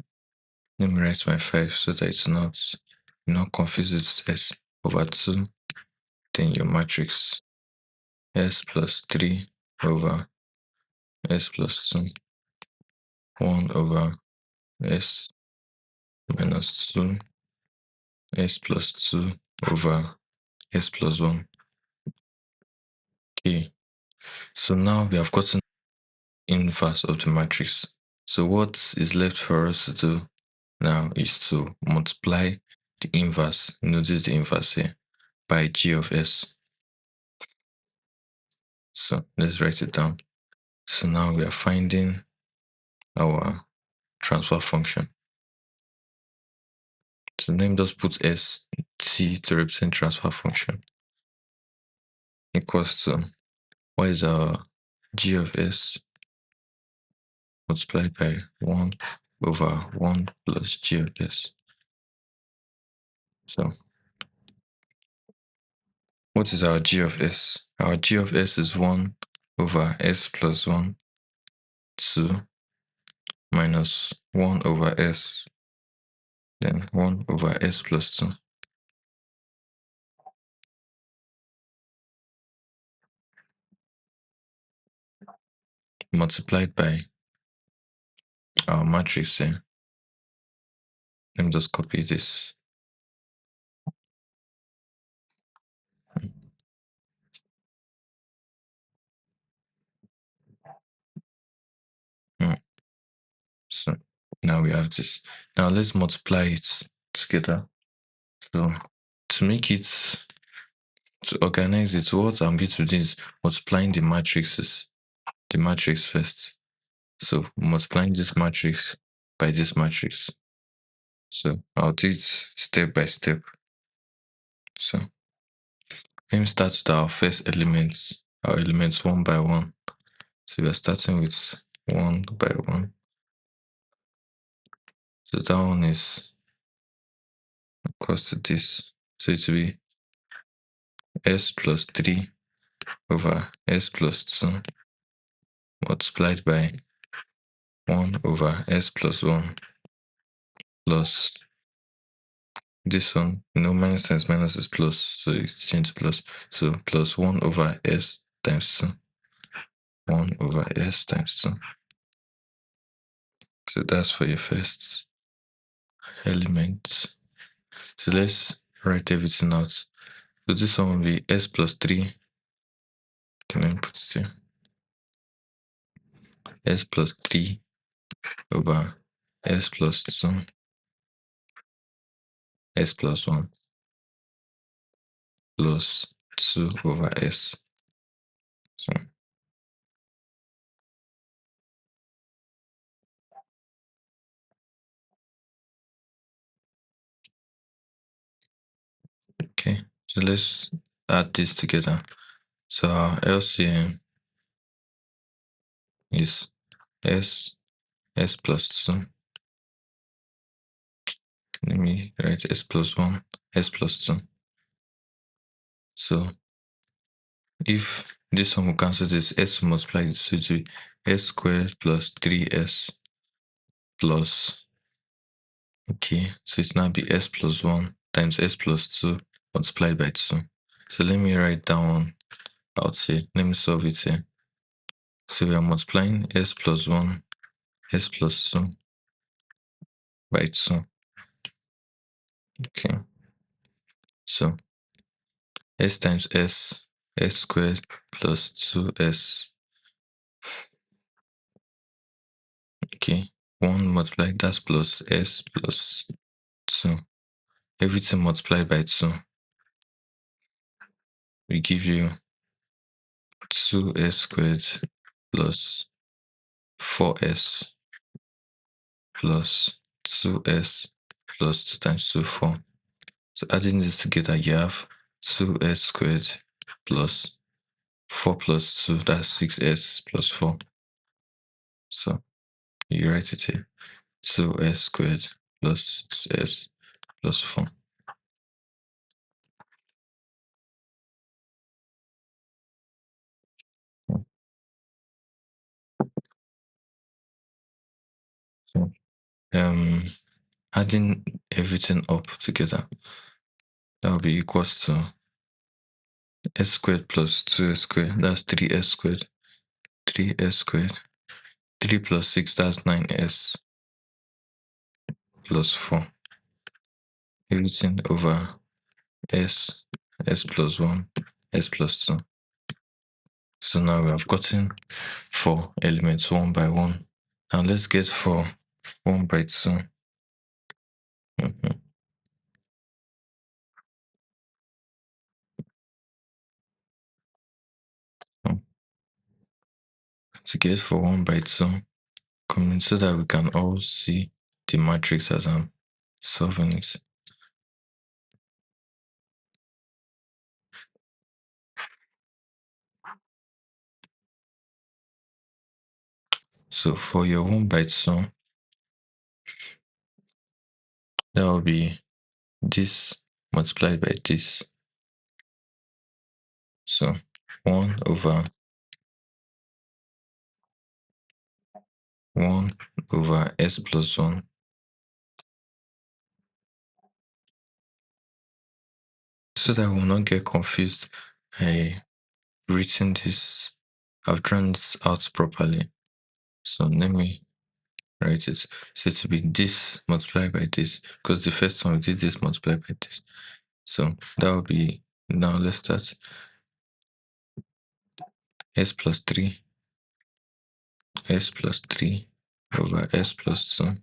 Let me write my 5 so that it's not confused with s over 2. Then your matrix s plus 3 over s plus 2. 1 over s minus 2, s plus 2 over s plus 1. Okay, so now we have gotten inverse of the matrix. So what is left for us to do now is to multiply the inverse, notice the inverse here, by g of s. So let's write it down. So now we are finding our transfer function. So let me just put s t to represent transfer function equals to, what is our g of s multiplied by 1 over 1 plus g of s. So what is our g of s? Our g of s is 1 over s plus 1, 2 minus 1 over s, then 1 over s plus 2. Multiplied by our matrix here. Let me just copy this. So now we have this. Now let's multiply it together. So to organize it, what I'm going to do is multiplying the matrix first. So multiplying this matrix by this matrix. So I'll do it step by step. So let me start with our first elements, our elements one by one. So we are starting with 1 by 1. So that one is equals to this. So it will be s plus 3 over s plus 2 multiplied by 1 over s plus 1 plus this one. Minus times minus is plus, so it changes to plus. So plus 1 over s times 2. 1 over s times 2. So that's for your first element. So let's write everything out. So this one will be s plus 3. Can I put it here? S plus 3 over s plus 2, s plus 1 plus 2 over s. So, okay, so let's add this together. So our LCM is s plus 2. Let me write s plus 1, s plus 2. So if this one will cancel this, s multiply this, so it will be s squared plus 3s plus, okay, so it's now be s plus 1 times s plus 2 multiplied by 2. So let me write down out here. Let me solve it here. So we are multiplying s plus 1, s plus 2 by 2. Okay. So s times s squared plus 2s. Okay. 1 multiplied, that's plus s plus 2. Everything multiplied by 2 will give you 2s squared plus 4s plus 2s plus 2 times 2, 4. So adding this together, you have 2s squared plus 4 plus 2, that's 6s plus 4. So you write it here, 2s squared plus 6s plus 4. So, adding everything up together, that will be equals to s squared plus 2s squared, that's 3s squared, 3s squared, 3 plus 6, that's 9s plus 4. Everything over s plus 1, s plus 2. So now we have gotten 4 elements one by one. Now let's get for 1 by 2. Mhm. So to get for 1 by 2, coming so that we can all see the matrix as I'm solving it. So for your 1 by 2, that will be this multiplied by this. So 1 over 1 over s plus 1. So that we will not get confused, I written this, I've drawn this out properly. So let me write it. So it will be this multiplied by this, because the first one we did this multiplied by this. So that will be, now let's start, s plus 3, s plus 3 over s plus 2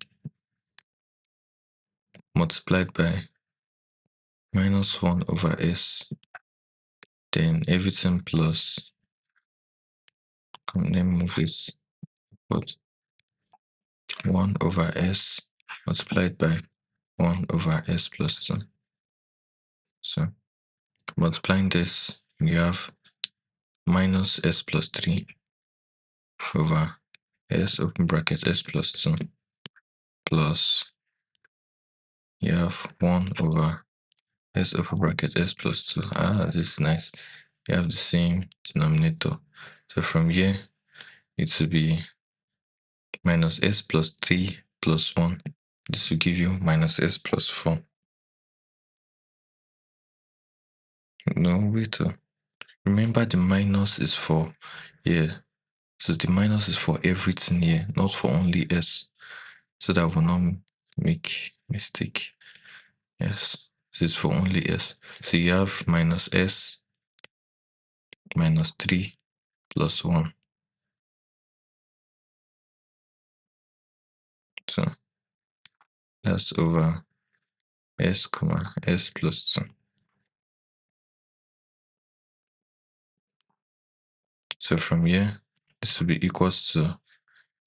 multiplied by minus 1 over s, then everything plus, let me move this, but 1 over s multiplied by 1 over s plus 2. So multiplying this, you have minus s plus 3 over s open bracket s plus 2 plus, you have 1 over s open bracket s plus 2. This is nice. You have the same denominator. So from here, it will be minus s plus 3 plus 1. This will give you minus s plus 4. No, wait. Remember the minus is for here. So the minus is for everything here, not for only s. So that will not make mistake. Yes. This is for only S. So you have minus S minus 3 plus 1. So that's over S comma S plus 2. So from here, this will be equals to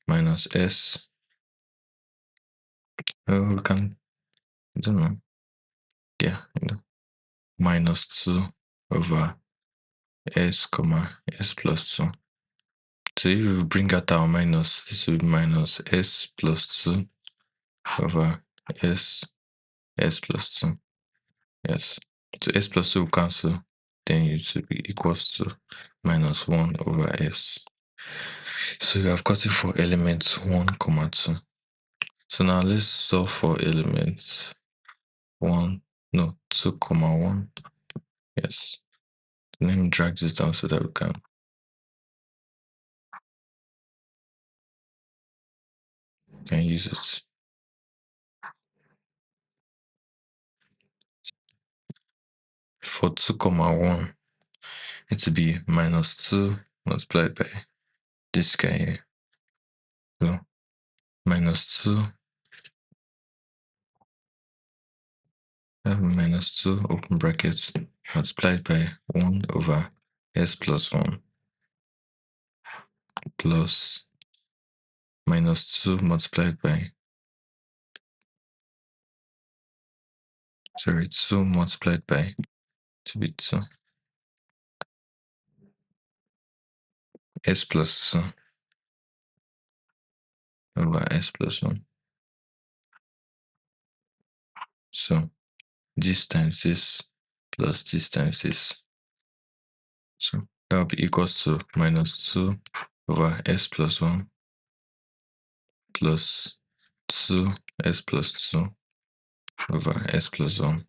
minus S. Oh, we can, I don't know. Yeah, minus 2 over S comma S plus 2. So if we bring out our minus, this will be minus S plus 2 over S plus 2. Yes. So S plus 2 will cancel. Then it should be equals to minus 1 over S. So you have got it for elements 1, comma 2. So now let's solve for elements 2, comma 1. Yes. Let me drag this down so that we can use it. For 2, comma 1, it will be minus 2 multiplied by this guy here. So minus 2 minus 2 open brackets multiplied by 1 over S plus 1 plus minus 2 multiplied by 2 multiplied by to be 2 S plus 2 over S plus 1. So this times this plus this times this. So that will be equals to minus 2 over S plus 1 plus 2S plus 2 over S plus 1.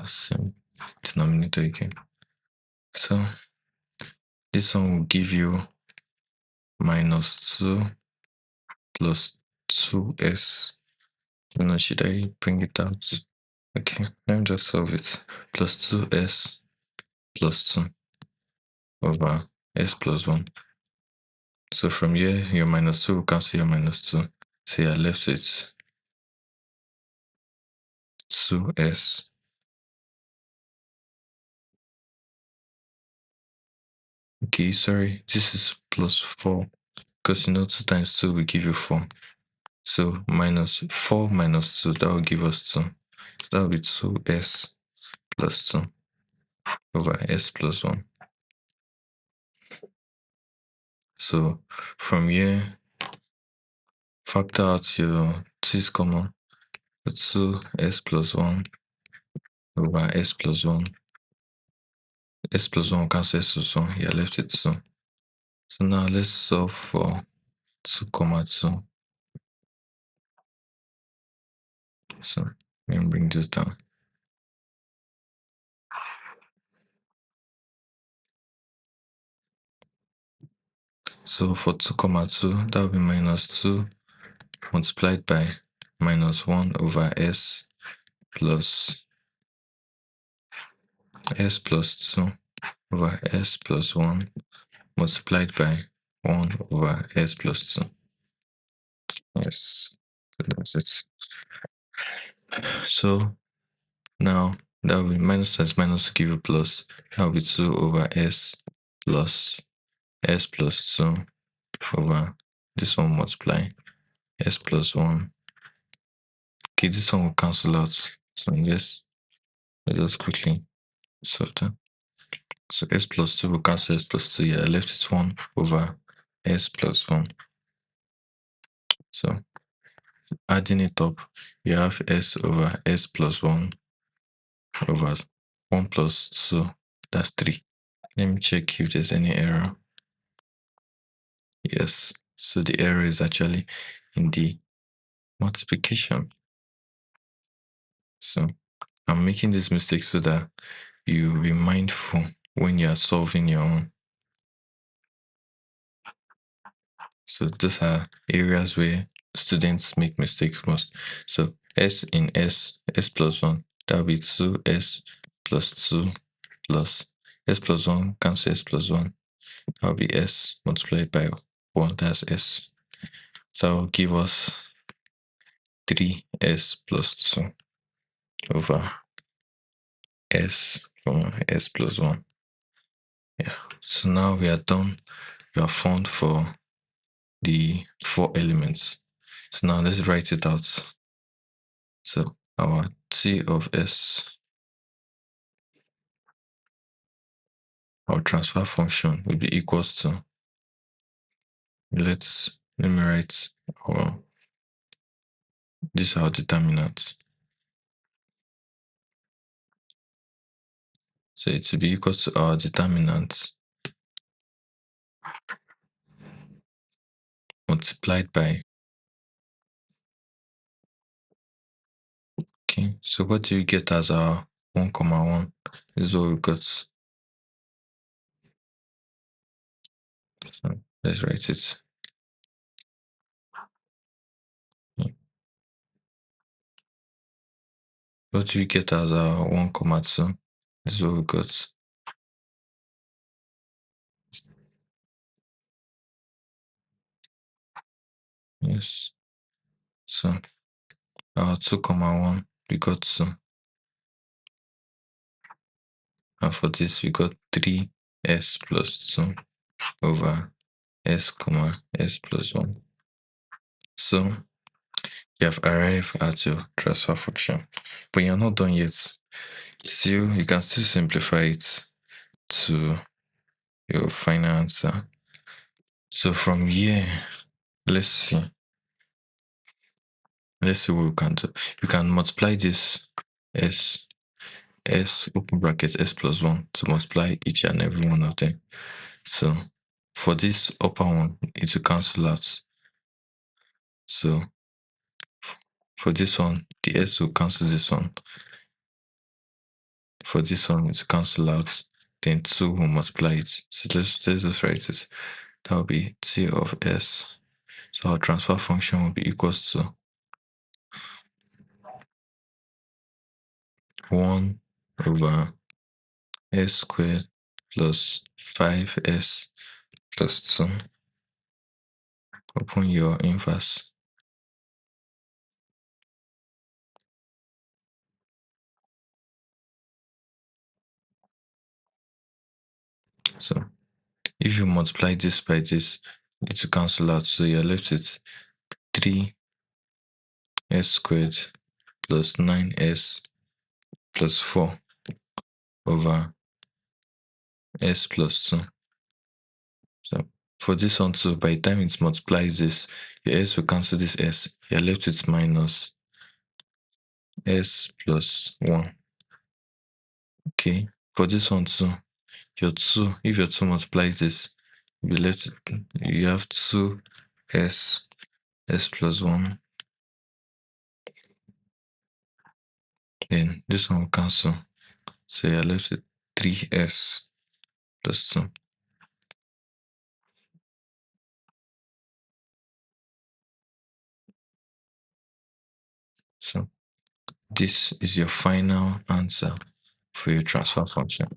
Same denominator again. So this one will give you minus 2 plus 2S. No, should I bring it out? Okay, let me just solve it. Plus 2S plus 2 over S plus 1. So from here, your minus 2 will cancel your minus 2. So you're left with 2S. Okay, sorry, this is plus 4. Because 2 times 2 will give you 4. So minus 4 minus 2, that will give us 2. So that will be 2S plus 2 over S plus 1. So from here, factor out your 2 is common. 2S plus 1 over S plus 1. S plus 1 cancel S plus 1. You're left with 2. So now let's solve for 2, comma 2. So let me bring this down. So for 2, comma 2, that will be minus 2 multiplied by minus 1 over S plus 2 over S plus 1 multiplied by 1 over S plus 2. Yes, that's it. So now that will be minus times minus to give you plus. That will be 2 over S plus 2 over this one multiply S plus 1. Okay, this one will cancel out. So let's just quickly solve that. So S plus 2 will cancel S plus 2. Yeah, I left it 1 over S plus 1. So adding it up, you have S over S plus 1 over 1 plus 2. That's 3. Let me check if there's any error. Yes, so the error is actually in the multiplication. So I'm making this mistake so that you be mindful when you are solving your own. So those are areas where students make mistakes most. So S in S plus 1, That will be 2s plus 2 plus s plus 1 cancel s plus 1. That will be s multiplied by 1. That's s. So that will give us 3s plus 2 over s comma s plus 1. Yeah. So now we are done. We are found for the 4 elements. So now let's write it out. So our T of S, our transfer function will be equals to, let me write our, this is our determinant. So it will be equals to our determinant multiplied by, okay, so what do you get as our 1 comma 1? This is what we got. So let's write it. What do you get as our 1 comma 2? This is what we got. Yes. So our 2 comma 1, we got 2. And for this, we got 3s plus 2 over s comma s plus 1. So you have arrived at your transfer function, but you're not done yet. Still, you can still simplify it to your final answer. So from here, let's see. Let's see what we can do. You can multiply this s open bracket s plus 1 to multiply each and every one of them. So for this upper one, it will cancel out. So for this one, the s will cancel this one. For this one, it will cancel out. Then 2 will multiply it. So let's just write it. That will be T of s. So our transfer function will be equals to 1 over s squared plus 5s plus 2 upon your inverse. So if you multiply this by this, it will cancel out. So you're left with 3s squared plus 9s plus 4 over s plus 2. So for this one too, by the time it multiplies this, your s will cancel this s. You're left with minus s plus 1. Okay. For this one too, your 2, if your 2 multiplies this, you left, you have 2s s plus 1. Then this one will cancel. So you're left with 3s plus 2. So this is your final answer for your transfer function.